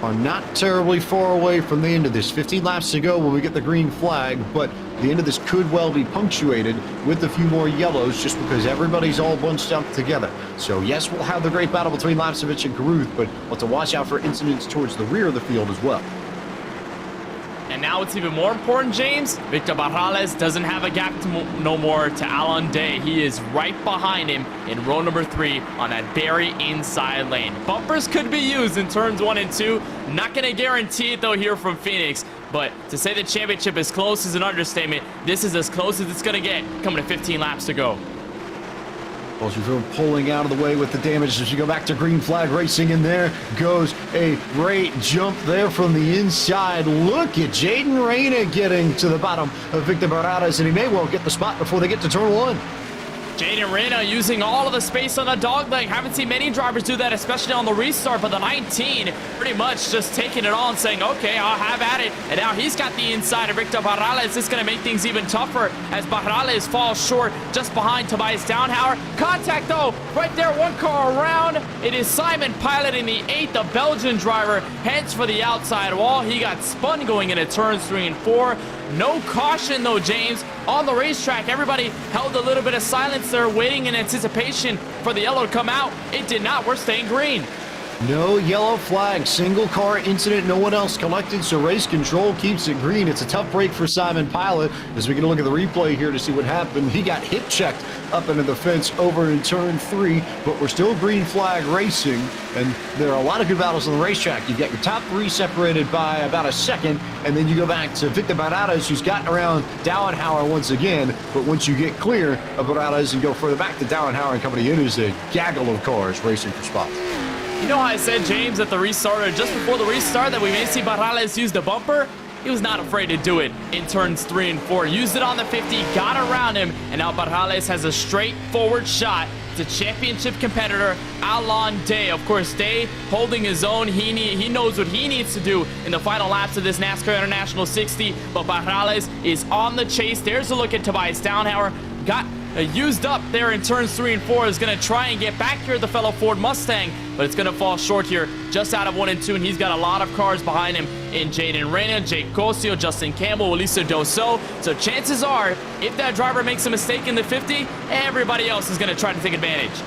are not terribly far away from the end of this. 15 laps to go when we get the green flag, but the end of this could well be punctuated with a few more yellows just because everybody's all bunched up together. So yes, we'll have the great battle between Lapsevich and Carruth, but we'll have to watch out for incidents towards the rear of the field as well. And now it's even more important, James. Victor Barrales doesn't have a gap no more to Alan Day. He is right behind him in row number 3 on that very inside lane. Bumpers could be used in turns 1 and 2. Not going to guarantee it, though, here from Phoenix. But to say the championship is close is an understatement. This is as close as it's going to get coming to 15 laps to go. Well, Giuffreau pulling out of the way with the damage as you go back to green flag racing, and there goes a great jump there from the inside. Look at Jaden Reyna getting to the bottom of Victor Barrales, and he may well get the spot before they get to turn 1. Jaden Reyna using all of the space on the dogleg. Haven't seen many drivers do that, especially on the restart, but the 19 pretty much just taking it on, saying, okay, I'll have at it. And now he's got the inside of Victor Barrales. This is going to make things even tougher as Barrales falls short just behind Tobias Downhauer. Contact, though, right there, one car around. It is Simon piloting the 8th, the Belgian driver, heads for the outside wall. He got spun going into turns 3 and 4. No caution, though, James. On the racetrack, everybody held a little bit of silence there, waiting in anticipation for the yellow to come out. It did not. We're staying green. No yellow flag, single car incident, no one else collected, so race control keeps it green. It's a tough break for Simon Pilot as we get a look at the replay here to see what happened. He got hip checked up into the fence over in turn 3, but we're still green flag racing, and there are a lot of good battles on the racetrack. You've got your top 3 separated by about a second, and then you go back to Victor Barradas, who's gotten around Dauenhauer once again, but once you get clear of Barradas and go further back to Dauenhauer and Company in, is a gaggle of cars racing for spots. You know how I said, James, at the restart, or just before the restart, that we may see Barrales use the bumper? He was not afraid to do it in turns 3 and 4. Used it on the 50, got around him, and now Barrales has a straightforward shot. It's a championship competitor, Alain Day. Of course, Day holding his own. He knows what he needs to do in the final laps of this NASCAR International 60, but Barrales is on the chase. There's a look at Tobias Dauenhauer. Got used up there in turns 3 and 4, is going to try and get back here at the fellow Ford Mustang, but it's going to fall short here, just out of 1 and 2, and he's got a lot of cars behind him in Jaden Reina, Jake Cosio, Justin Campbell, Elisa Dosso. So chances are, if that driver makes a mistake in the 50, everybody else is going to try to take advantage.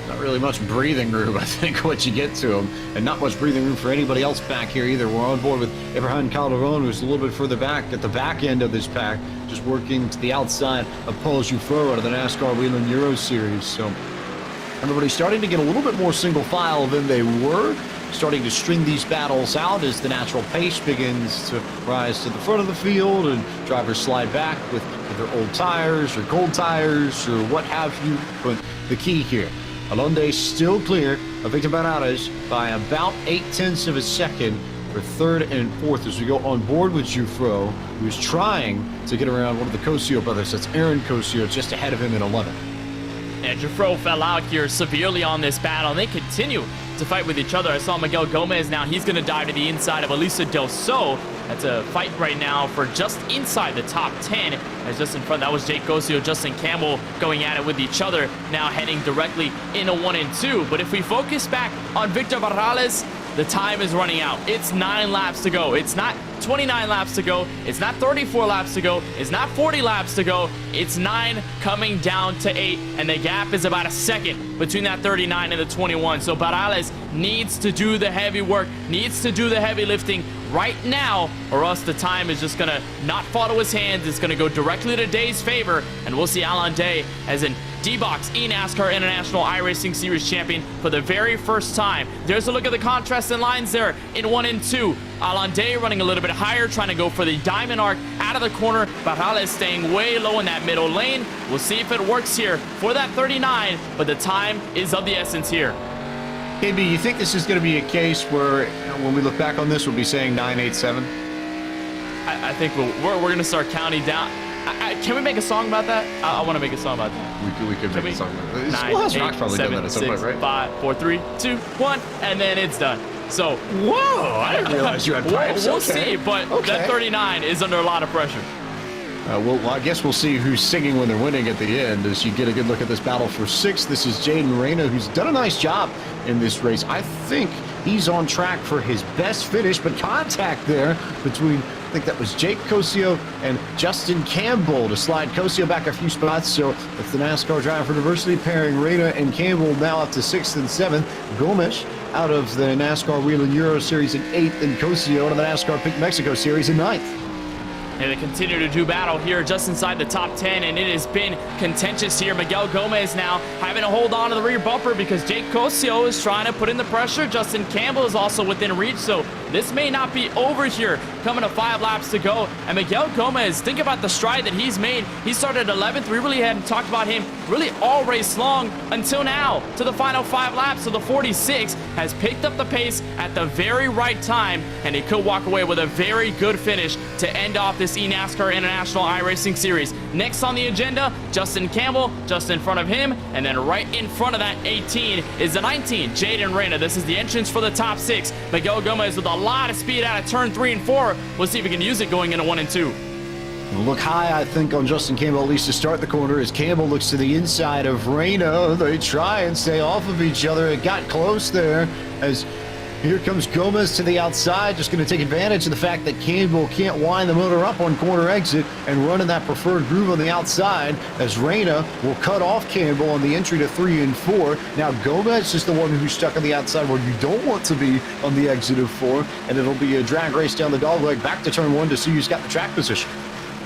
Not really much breathing room, I think, once you get to him, and not much breathing room for anybody else back here either. We're on board with Abraham Calderon, who's a little bit further back at the back end of this pack, just working to the outside of Paul Jouffreau out of the NASCAR Whelen Euro Series. So everybody's starting to get a little bit more single file than they were, starting to string these battles out as the natural pace begins to rise to the front of the field and drivers slide back with their old tires or cold tires or what have you. But the key here, Alonde still clear of Victor Barradas by about 0.8 of a second for 3rd and 4th as we go on board with Jouffreau, who's trying to get around one of the Cosio brothers. That's Aaron Cosio, just ahead of him in 11th. And Jouffreau fell out here severely on this battle. They continue to fight with each other. I saw Miguel Gomez now. He's going to dive to the inside of Elisa Dosso. That's a fight right now for just inside the top 10. As just in front, that was Jake Cosio, Justin Campbell going at it with each other, now heading directly into 1 and 2. But if we focus back on Victor Barrales, the time is running out. It's 9 laps to go. It's not 29 laps to go. It's not 34 laps to go. It's not 40 laps to go. It's 9 coming down to 8, and the gap is about a second between that 39 and the 21. So Barrales needs to do the heavy work, needs to do the heavy lifting right now, or else the time is just going to not fall to his hands. It's going to go directly to Day's favor, and we'll see Alain Day as an D-Box eNASCAR International iRacing Series champion for the very first time. There's a look at the contrast and lines there in 1 and 2. Alain Day running a little bit higher, trying to go for the diamond arc out of the corner. Barrales staying way low in that middle lane. We'll see if it works here for that 39, but the time is of the essence here. KB, you think this is going to be a case where, when we look back on this, we'll be saying 987? I think we're going to start counting down. Can we make a song about that? I want to make a song about that. We could make a song about it. 9, Well, 8, Rock's probably 7, done that at some 6, point, right? 5, 4, 3, 2, 1, and then it's done. So, Whoa! I didn't realize you had pipes. we'll Okay. see, but Okay. that 39 is under a lot of pressure. Well, I guess we'll see who's singing when they're winning at the end as you get a good look at this battle for 6th. This is Jaden Reina, who's done a nice job in this race. I think he's on track for his best finish, but contact there between, I think that was Jake Cosio and Justin Campbell to slide Cosio back a few spots. So it's the NASCAR Driver for Diversity pairing Reina and Campbell now up to 6th and 7th. Gomes out of the NASCAR Whelen Euro Series in 8th, and Cosio out of the NASCAR Pink Mexico Series in 9th. And they continue to do battle here just inside the top 10, and it has been contentious here. Miguel Gomez now having to hold on to the rear bumper because Jake Cosio is trying to put in the pressure. Justin Campbell is also within reach, so this may not be over here. Coming to 5 laps to go, and Miguel Gomez, think about the stride that he's made. He started 11th. We really hadn't talked about him really all race long until now to the final 5 laps. So the 46 has picked up the pace at the very right time, and he could walk away with a very good finish to end off this eNASCAR International iRacing Series. Next on the agenda, Justin Campbell, just in front of him, and then right in front of that 18 is the 19, Jaden Reina. This is the entrance for the top 6. Miguel Gomez with a lot of speed out of turn 3 and 4. We'll see if we can use it going into 1 and 2. Look high, I think, on Justin Campbell, at least to start the corner, as Campbell looks to the inside of Reina. They try and stay off of each other. It got close there as Here comes Gomez to the outside, just going to take advantage of the fact that Campbell can't wind the motor up on corner exit and run in that preferred groove on the outside, as Reyna will cut off Campbell on the entry to 3 and 4. Now Gomez is the one who's stuck on the outside where you don't want to be on the exit of 4, and it'll be a drag race down the dogleg back to turn 1 to see who's got the track position.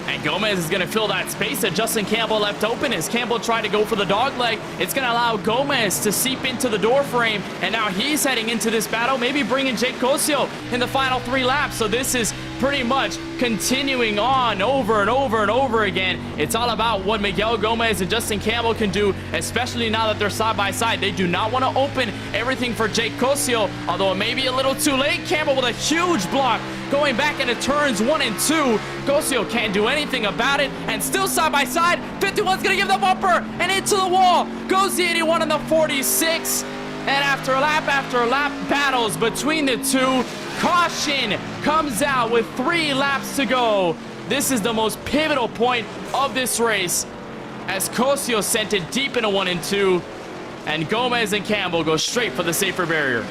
And Gomez is going to fill that space that Justin Campbell left open. As Campbell tried to go for the dog leg, it's going to allow Gomez to seep into the door frame. And now he's heading into this battle, maybe bringing Jake Cosio in the final 3 laps. So this is pretty much continuing on over and over and over again. It's all about what Miguel Gomez and Justin Campbell can do, especially now that they're side by side. They do not want to open everything for Jake Cosio, although it may be a little too late. Campbell with a huge block going back into turns 1 and 2. Cosio can't do anything about it, and still side by side. 51's gonna give the bumper and into the wall. Goes the 81 and the 46. And after lap battles between the two, caution comes out with 3 laps to go. This is the most pivotal point of this race, as Cosio sent it deep into 1 and 2, and Gomez and Campbell go straight for the safer barrier.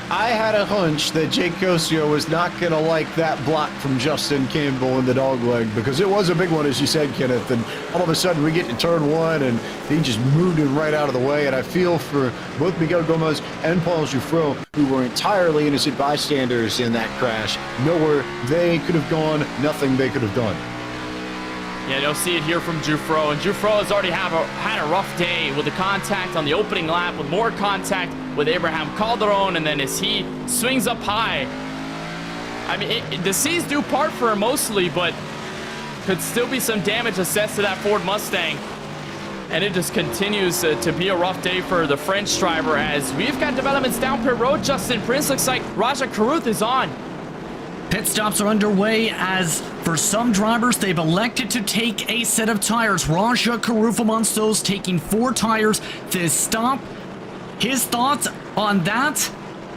I had a hunch that Jake Cosio was not going to like that block from Justin Campbell in the dogleg, because it was a big one, as you said, Kenneth, and all of a sudden we get to turn 1 and he just moved him right out of the way. And I feel for both Miguel Gomez and Paul Jouffreau, who were entirely innocent bystanders in that crash. Nowhere they could have gone, nothing they could have done. Yeah, you'll see it here from Jouffreau, and Jouffreau has already had a rough day with the contact on the opening lap, with more contact with Abraham Calderon, and then as he swings up high, I mean, the seas do part for him mostly, but could still be some damage assessed to that Ford Mustang. And it just continues to be a rough day for the French driver, as we've got developments down pit road. Justin Prince looks like Raja Caruth is on. Pit stops are underway, as for some drivers, they've elected to take a set of tires. Raja Caruth amongst those, taking 4 tires this stop. His thoughts on that?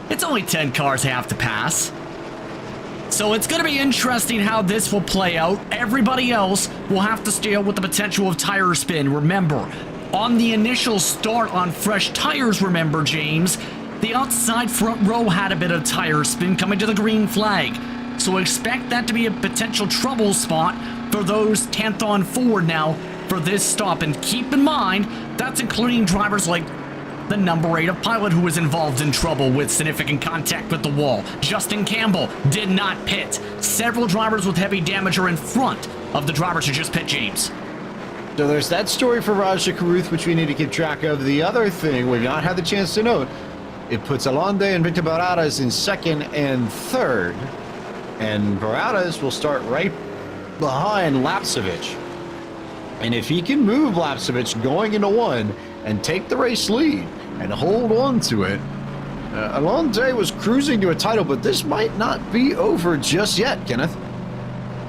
It's only 10 cars have to pass. So it's going to be interesting how this will play out. Everybody else will have to stay out with the potential of tire spin. Remember, on the initial start on fresh tires, remember, James, the outside front row had a bit of tire spin coming to the green flag. So expect that to be a potential trouble spot for those 10th on forward now for this stop. And keep in mind, that's including drivers like the number 8 of Pilot, who was involved in trouble with significant contact with the wall. Justin Campbell did not pit. Several drivers with heavy damage are in front of the drivers who just pit, James. So there's that story for Raja Caruth, which we need to keep track of. The other thing we've not had the chance to note, it puts Alonde and Victor Baradas in 2nd and 3rd. And Baradas will start right behind Lapsevich. And if he can move Lapsevich going into 1 and take the race lead and hold on to it, Alonde was cruising to a title, but this might not be over just yet, Kenneth.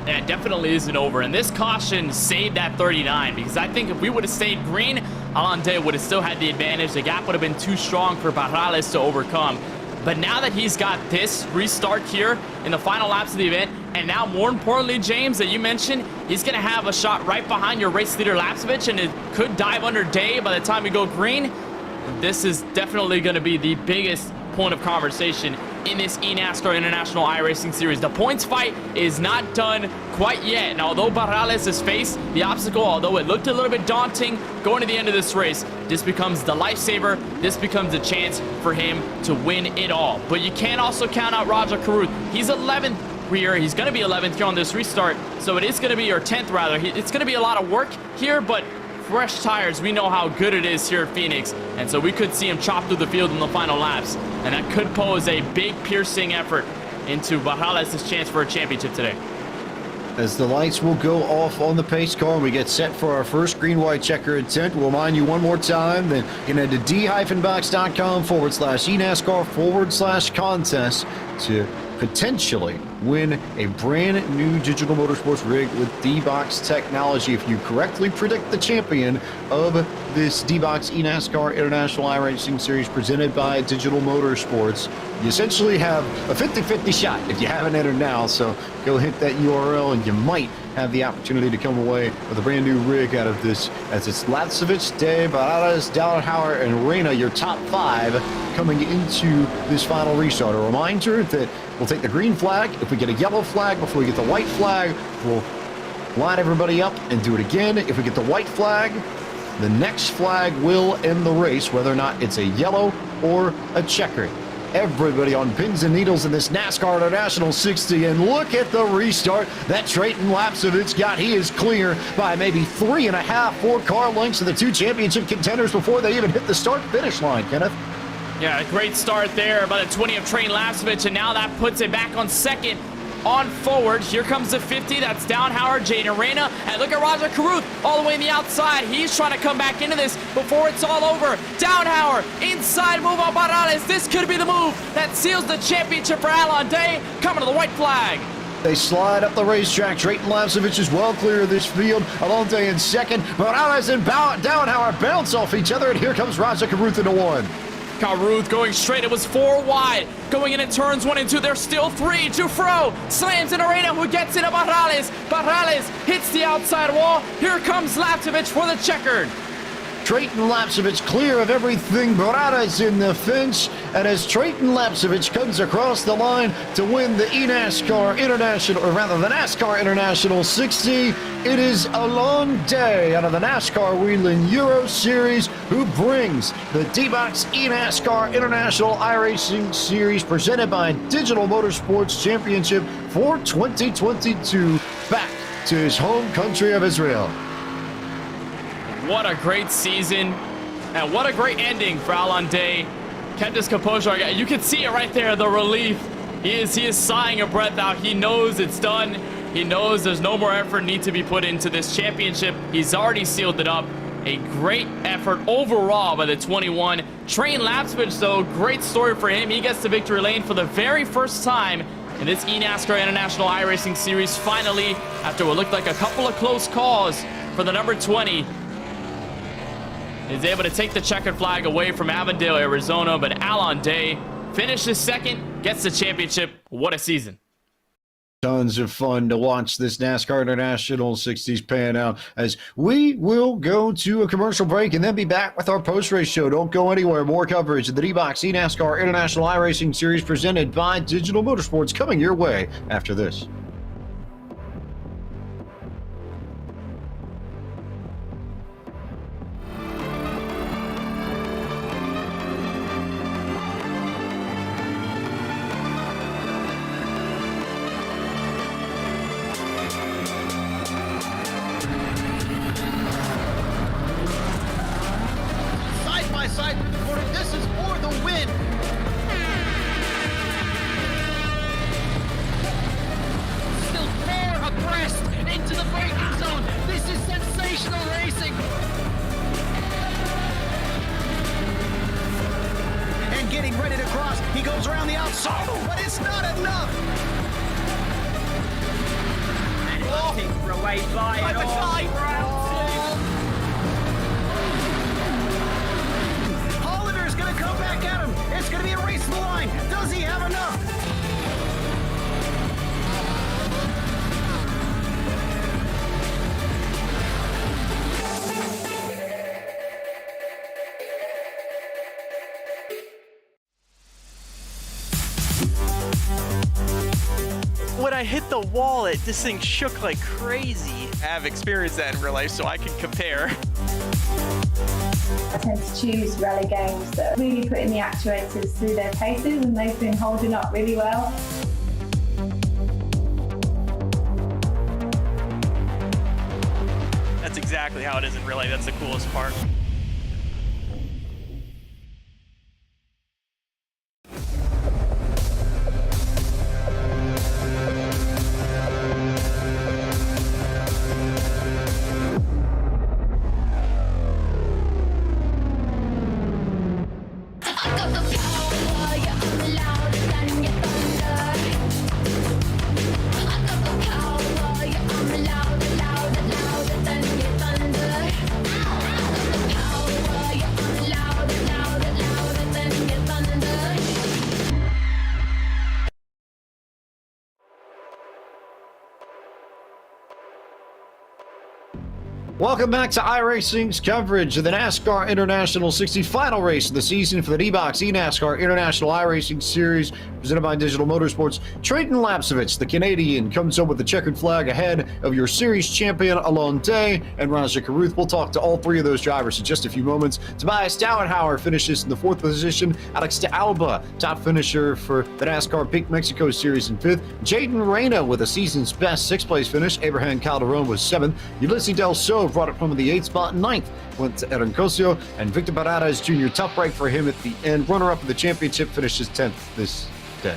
Yeah, it definitely isn't over. And this caution saved that 39, because I think if we would have stayed green, Alonde would have still had the advantage. The gap would have been too strong for Barrales to overcome. But now that he's got this restart here in the final laps of the event, and now more importantly, James, that you mentioned, he's going to have a shot right behind your race leader Lapsevich, and it could dive under day by the time we go green. This is definitely going to be the biggest point of conversation in this eNASCAR International iRacing Series. The points fight is not done quite yet. And although Barrales has faced the obstacle, although it looked a little bit daunting going to the end of this race, this becomes the lifesaver. This becomes a chance for him to win it all. But you can't also count out Raja Caruth. He's 11th here. He's going to be 11th here on this restart. So it is going to be, or 10th rather. It's going to be a lot of work here, but fresh tires, we know how good it is here at Phoenix, and so we could see him chop through the field in the final laps, and that could pose a big piercing effort into Barrales' chance for a championship today. As the lights will go off on the pace car and we get set for our first green-white checker intent, we'll remind you one more time that you can head to d-box.com/eNASCAR/contest to potentially win a brand new Digital Motorsports rig with D-Box technology. If you correctly predict the champion of this D-Box eNASCAR International iRacing Series presented by Digital Motorsports, you essentially have a 50-50 shot if you haven't entered now. So go hit that URL and you might have the opportunity to come away with a brand new rig out of this, as it's Lapsevich, De Baradas, Dallenhauer, and Reyna, your top 5 coming into this final restart. A reminder that we'll take the green flag. If we get a yellow flag before we get the white flag, we'll line everybody up and do it again. If we get the white flag, the next flag will end the race, whether or not it's a yellow or a checkered. Everybody on pins and needles in this NASCAR International 60, and look at the restart that Trayton Lapsevich got. He is clear by maybe 3.5, 4 car lengths of the 2 championship contenders before they even hit the start-finish line, Kenneth. Yeah, a great start there by the 20 of Trayton Lapsevich, and now that puts it back on second. On forward, here comes the 50, that's Dallenhauer, Jaden Reyna, and look at Roger Carruth all the way on the outside. He's trying to come back into this before it's all over. Dallenhauer, inside move on Barales. This could be the move that seals the championship for Alon Day, coming to the white flag. They slide up the racetrack. Trayton Lapsevich is well clear of this field. Alonde in second. Morales and Dallenhauer bounce off each other, and here comes Roger Carruth into 1. Carruth going straight. It was 4 wide. Going into turns 1 and 2. There's still 3. Jufro slams in Arena, who gets into Barales. Barales hits the outside wall. Here comes Lapsevich for the checkered. Trayton Lapsevich clear of everything. Barada's in the fence. And as Trayton Lapsevich comes across the line to win the eNASCAR International, or rather the NASCAR International 60, it is Alon Day out of the NASCAR Whelen Euro Series who brings the D-Box eNASCAR International iRacing Series presented by Digital Motorsports Championship for 2022 back to his home country of Israel. What a great season, and what a great ending for Alon Day. Kept his composure. You can see it right there, the relief. He is sighing a breath out. He knows it's done. He knows there's no more effort need to be put into this championship. He's already sealed it up. A great effort overall by the 21. Trayton Lapsevich, though, great story for him. He gets the victory lane for the very first time in this eNASCAR International iRacing Series. Finally, after what looked like a couple of close calls for the number 20, is able to take the checkered flag away from Avondale, Arizona, but Alon Day finishes second, gets the championship. What a season. Tons of fun to watch this NASCAR International 60s pan out, as we will go to a commercial break and then be back with our post-race show. Don't go anywhere. More coverage of the D-Box eNASCAR International iRacing Series presented by Digital Motorsports coming your way after this. This is for the win. Still 4 abreast into the braking zone. This is sensational racing. And getting ready to cross. He goes around the outside, but it's not enough. And it's away by it all. Gonna come back at him. It's gonna be a race to the line. Does he have enough? When I hit the wall, this thing shook like crazy. I have experienced that in real life, so I can compare. I tend to choose rally games that really put in the actuators through their paces, and they've been holding up really well. That's exactly how it is in real life. That's the coolest part. Louder than your thunder. Welcome back to iRacing's coverage of the NASCAR International 60 final race of the season for the D-Box eNASCAR International iRacing Series presented by Digital Motorsports. Trayton Lapsevich, the Canadian, comes up with the checkered flag ahead of your series champion Alon Day and Raja Karuth. We'll talk to all three of those drivers in just a few moments. Tobias Dauenhauer finishes in the 4th position. Alex de Alba, top finisher for the NASCAR Pink Mexico Series in 5th. Jaden Reyna with a season's best 6th place finish. Abraham Calderon was 7th. Ulysses Del Sol brought it from the 8th spot. 9th went to Erin Cosio, and Victor Baradas Jr. tough break for him at the end. Runner-up of the championship finishes 10th this day.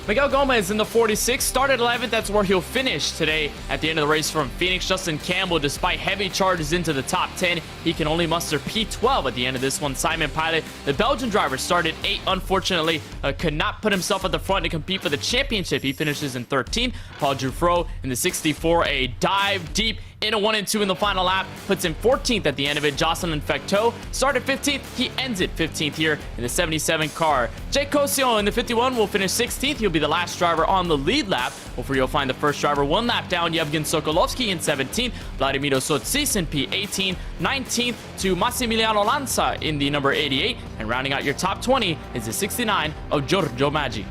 Miguel Gomez in the 46 started 11th. That's where he'll finish today at the end of the race from Phoenix. Justin Campbell, despite heavy charges into the top 10, he can only muster P12 at the end of this one. Simon Pilot, the Belgian driver, started 8th. Unfortunately, could not put himself at the front to compete for the championship. He finishes in 13th. Paul Giuffreau in the 64, a dive deep in a 1 and 2 in the final lap, puts him 14th at the end of it. Jocelyn Fecteau started 15th. He ends it 15th here in the 77 car. Jake Cosio in the 51 will finish 16th. He'll be the last driver on the lead lap. Hopefully you'll find the first driver 1 lap down. Yevgen Sokolovsky in 17th. Vladimir Sotsis in P18. 19th to Massimiliano Lanza in the number 88. And rounding out your top 20 is the 69 of Giorgio Maggi.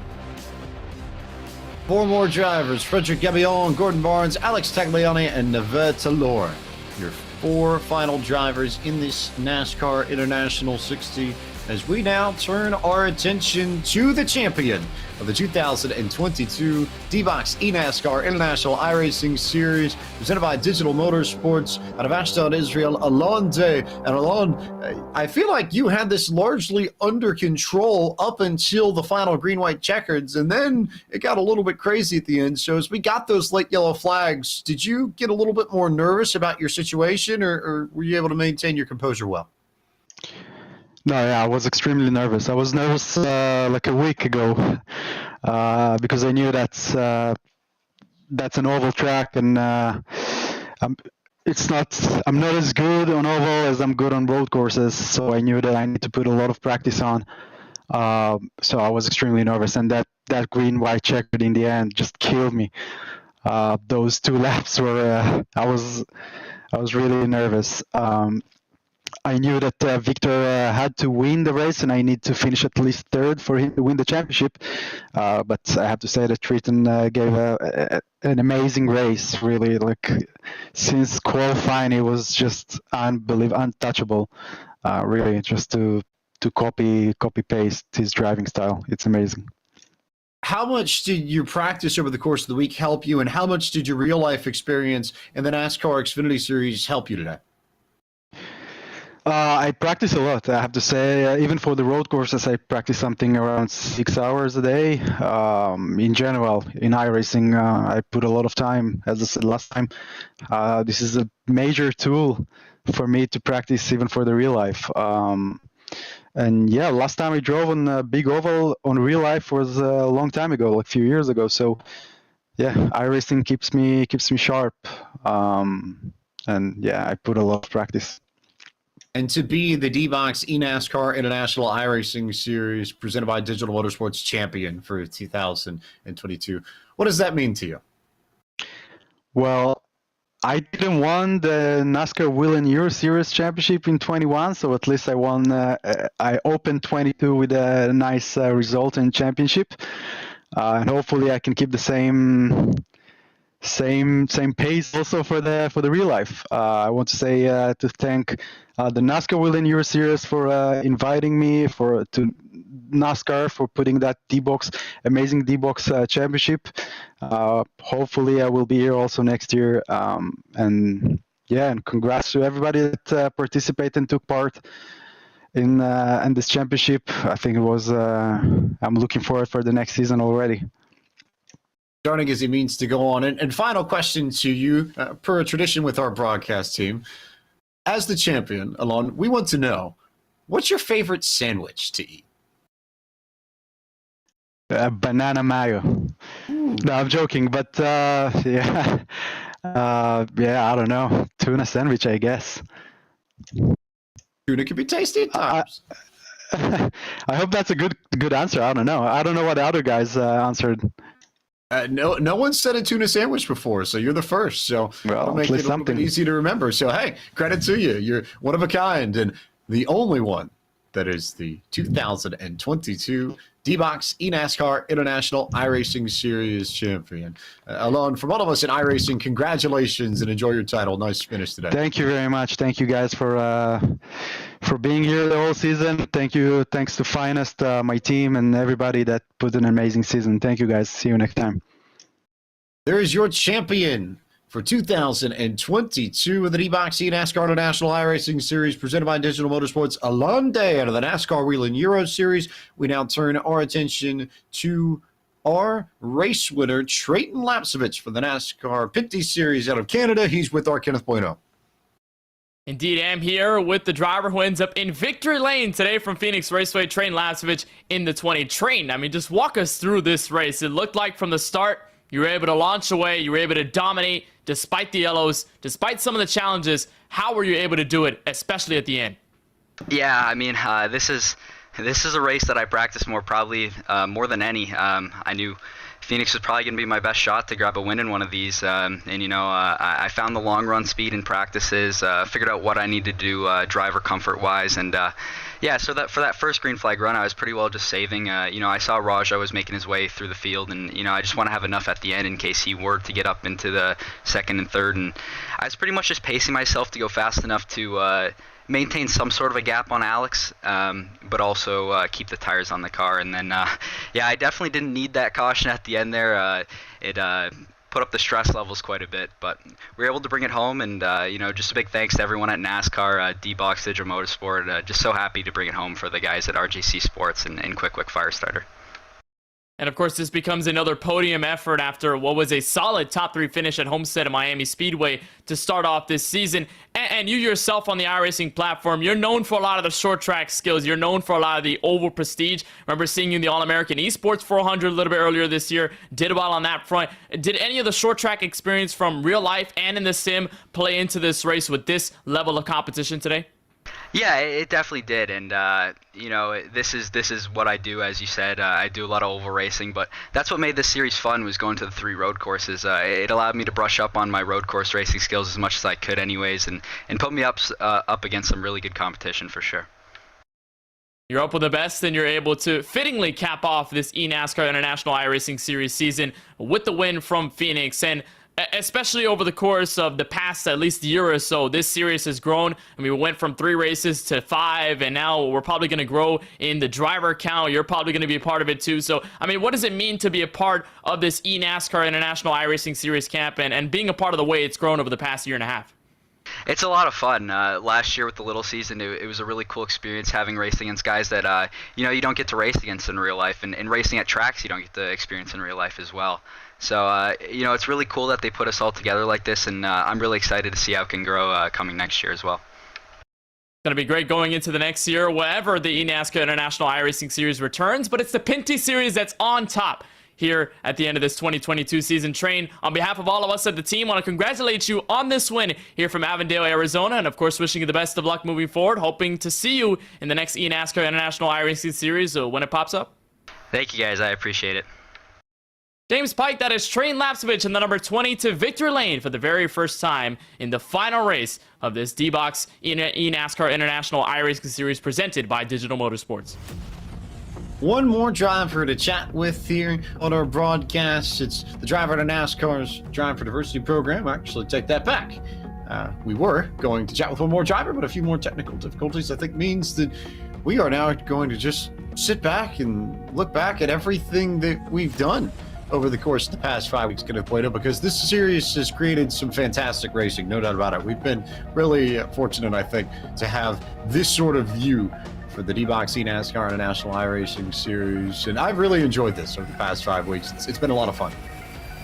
4 more drivers: Frederick Gabillon, Gordon Barnes, Alex Tagliani, and Nevers Talor. Your 4 final drivers in this NASCAR International 60, as we now turn our attention to the champion of the 2022 D-Box eNASCAR International iRacing Series, presented by Digital Motorsports out of Ashdod, Israel, Alon Day. And Alon, I feel like you had this largely under control up until the final green-white checkers, and then it got a little bit crazy at the end. So as we got those late yellow flags, did you get a little bit more nervous about your situation, or were you able to maintain your composure well? No, yeah, I was extremely nervous. I was nervous like a week ago because I knew that's an oval track, and I'm not as good on oval as I'm good on road courses. So I knew that I need to put a lot of practice on. So I was extremely nervous, and that green-white checker in the end just killed me. Those 2 laps were I was really nervous. I knew that Victor had to win the race, and I need to finish at least 3rd for him to win the championship. But I have to say that Trayton gave an amazing race. Really, like since qualifying, it was just untouchable. Really, just to copy paste his driving style. It's amazing. How much did your practice over the course of the week help you, and how much did your real life experience in the NASCAR Xfinity Series help you today? I practice a lot, I have to say. Even for the road courses, I practice something around 6 hours a day. In general, in iRacing, I put a lot of time. As I said last time, this is a major tool for me to practice even for the real life. And yeah, last time I drove on a big oval on real life was a long time ago, like a few years ago. So yeah, iRacing keeps me sharp. And yeah, I put a lot of practice. And to be the D-Box eNASCAR International iRacing Series presented by Digital Motorsports champion for 2022, what does that mean to you? Well, I didn't won the NASCAR Wheel and Euro Series Championship in 21, so at least I won. I opened 22 with a nice result in championship, and hopefully I can keep the same pace also for the real life. I want to say to thank the NASCAR Wheel and Euro Series for inviting me to NASCAR for putting that amazing D-Box championship. Hopefully I will be here also next year. And yeah, and congrats to everybody that participated and took part in this championship. I think it was. I'm looking forward for the next season already. Starting as he means to go on. And final question to you, per tradition with our broadcast team. As the champion, Alon, we want to know, what's your favorite sandwich to eat? Banana mayo. No, I'm joking, but yeah, I don't know. Tuna sandwich, I guess. Tuna can be tasty at times. I hope that's a good answer. I don't know. I don't know what the other guys answered. No one's said a tuna sandwich before, so you're the first. So Well, it'll make at it least a little bit something. easy to remember. So hey, credit to you. You're one of a kind and the only one that is the 2022 D-Box eNASCAR International iRacing Series champion. Alon, from all of us in iRacing, congratulations and enjoy your title. Nice finish today. Thank you very much. Thank you guys for being here the whole season. Thank you. Thanks to Finest, my team, and everybody that put an amazing season. Thank you guys. See you next time. There is your champion for 2022 of the D-Box eNASCAR International iRacing Series presented by Digital Motorsports, Alon Day out of the NASCAR Wheel and Euro Series. We now turn our attention to our race winner, Trayton Lapsevich, for the NASCAR Pinty Series out of Canada. He's with our Kenneth Bueno. Indeed, I'm here with the driver who ends up in victory lane today from Phoenix Raceway, Trayton Lapsevich in the 20. Trayton, I mean, just walk us through this race. It looked like from the start, you were able to launch away, you were able to dominate despite the yellows, despite some of the challenges. How were you able to do it, especially at the end? Yeah, I mean, this is a race that I practiced probably more than any. I knew Phoenix was probably going to be my best shot to grab a win in one of these, and I found the long run speed in practices, figured out what I need to do driver comfort wise, and yeah, so that for that first green flag run, I was pretty well just saving. I saw Raja was making his way through the field, and I just want to have enough at the end in case he were to get up into the second and third, and I was pretty much just pacing myself to go fast enough to maintain some sort of a gap on Alex, but also keep the tires on the car. And then, yeah, I definitely didn't need that caution at the end there. It put up the stress levels quite a bit, but we were able to bring it home. And, just a big thanks to everyone at NASCAR, D-Box, Digital Motorsport. Just so happy to bring it home for the guys at RJC Sports and Quick Firestarter. And of course, this becomes another podium effort after what was a solid top 3 finish at Homestead and Miami Speedway to start off this season. And you yourself on the iRacing platform, you're known for a lot of the short track skills. You're known for a lot of the oval prestige. Remember seeing you in the All-American Esports 400 a little bit earlier this year. Did well on that front. Did any of the short track experience from real life and in the sim play into this race with this level of competition today? Yeah, it definitely did, and this is what I do, as you said. I do a lot of oval racing, but that's what made this series fun, was going to the 3 road courses. It allowed me to brush up on my road course racing skills as much as I could, anyways, and put me up against some really good competition for sure. You're up with the best, and you're able to fittingly cap off this eNASCAR International iRacing Series season with the win from Phoenix. And especially over the course of the past at least year or so, this series has grown. I mean, we went from 3 races to 5, and now we're probably going to grow in the driver count. You're probably going to be a part of it too. So, I mean, what does it mean to be a part of this eNASCAR International iRacing Series camp and being a part of the way it's grown over the past year and a half? It's a lot of fun. Last year with the little season, it was a really cool experience having raced against guys that you don't get to race against in real life, and racing at tracks you don't get to experience in real life as well. So it's really cool that they put us all together like this, and I'm really excited to see how it can grow coming next year as well. It's going to be great going into the next year, wherever the eNASCAR International iRacing Series returns, but it's the Pinty Series that's on top here at the end of this 2022 season. Train, on behalf of all of us at the team, want to congratulate you on this win here from Avondale, Arizona, and of course wishing you the best of luck moving forward, hoping to see you in the next eNASCAR International iRacing Series when it pops up. Thank you guys, I appreciate it. James Pike, that is Trayton Lapsevich in the number 20 to victory lane for the very first time in the final race of this D-Box eNASCAR International iRacing Series presented by Digital Motorsports. One more driver to chat with here on our broadcast. It's the driver to NASCAR's Drive for Diversity program. Actually, take that back. We were going to chat with one more driver, but a few more technical difficulties, I think, means that we are now going to just sit back and look back at everything that we've done over the course of the past 5 weeks, Kenneth Bueno, because this series has created some fantastic racing, no doubt about it. We've been really fortunate, I think, to have this sort of view for the D-Box eNASCAR International iRacing Series, and I've really enjoyed this over the past 5 weeks. It's been a lot of fun.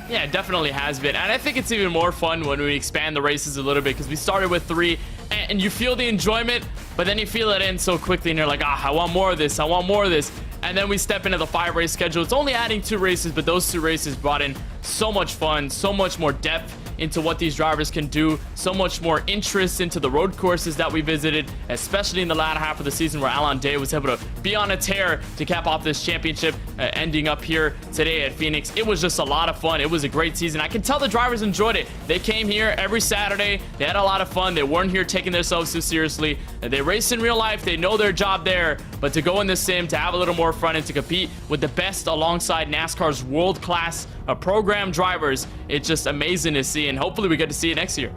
Yeah, it definitely has been, and I think it's even more fun when we expand the races a little bit, because we started with 3, and you feel the enjoyment, but then you feel it end so quickly, and you're like, I want more of this, I want more of this. And then we step into the 5-race schedule. It's only adding 2 races, but those 2 races brought in so much fun, so much more depth into what these drivers can do. So much more interest into the road courses that we visited, especially in the latter half of the season where Alan Day was able to be on a tear to cap off this championship, ending up here today at Phoenix. It was just a lot of fun. It was a great season. I can tell the drivers enjoyed it. They came here every Saturday. They had a lot of fun. They weren't here taking themselves too seriously. They race in real life. They know their job there, but to go in the sim, to have a little more fun, and to compete with the best alongside NASCAR's world-class program drivers, it's just amazing to see, and hopefully we get to see it next year.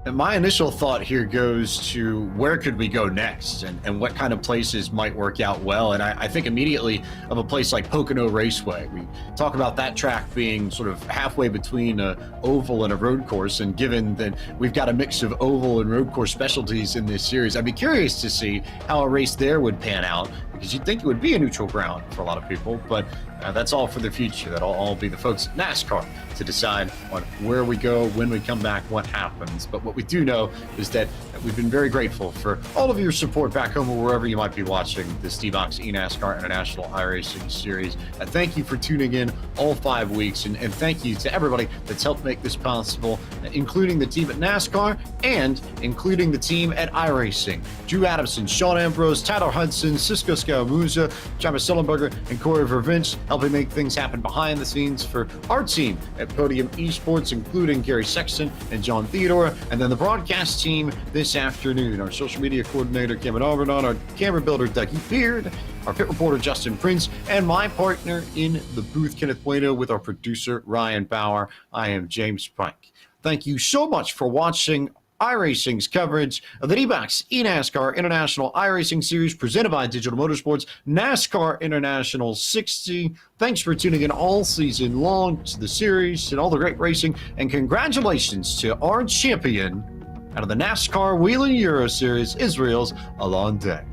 And my initial thought here goes to where could we go next, and what kind of places might work out well. And I think immediately of a place like Pocono Raceway. We talk about that track being sort of halfway between an oval and a road course, and given that we've got a mix of oval and road course specialties in this series, I'd be curious to see how a race there would pan out, because you'd think it would be a neutral ground for a lot of people, but that's all for the future. That'll all be the folks at NASCAR to decide on where we go, when we come back, what happens. But what we do know is that we've been very grateful for all of your support back home or wherever you might be watching this D-Box eNASCAR International iRacing Series. Thank you for tuning in all 5 weeks, and thank you to everybody that's helped make this possible, including the team at NASCAR and including the team at iRacing. Drew Adamson, Sean Ambrose, Tyler Hudson, Cisco Scaramuza, Travis Sullenberger, and Corey Vervinch, helping make things happen behind the scenes for our team at Podium Esports, including Gary Sexton and John Theodore, and then the broadcast team this afternoon. Our social media coordinator, Cameron Arbordon, our camera builder, Dougie Beard, our pit reporter, Justin Prince, and my partner in the booth, Kenneth Bueno, with our producer, Ryan Bauer. I am James Pike. Thank you so much for watching iRacing's coverage of the D-Box eNASCAR International iRacing Series presented by Digital Motorsports, NASCAR International 60. Thanks for tuning in all season long to the series and all the great racing, and congratulations to our champion out of the NASCAR Whelen Euro Series, Israel's Alon Day.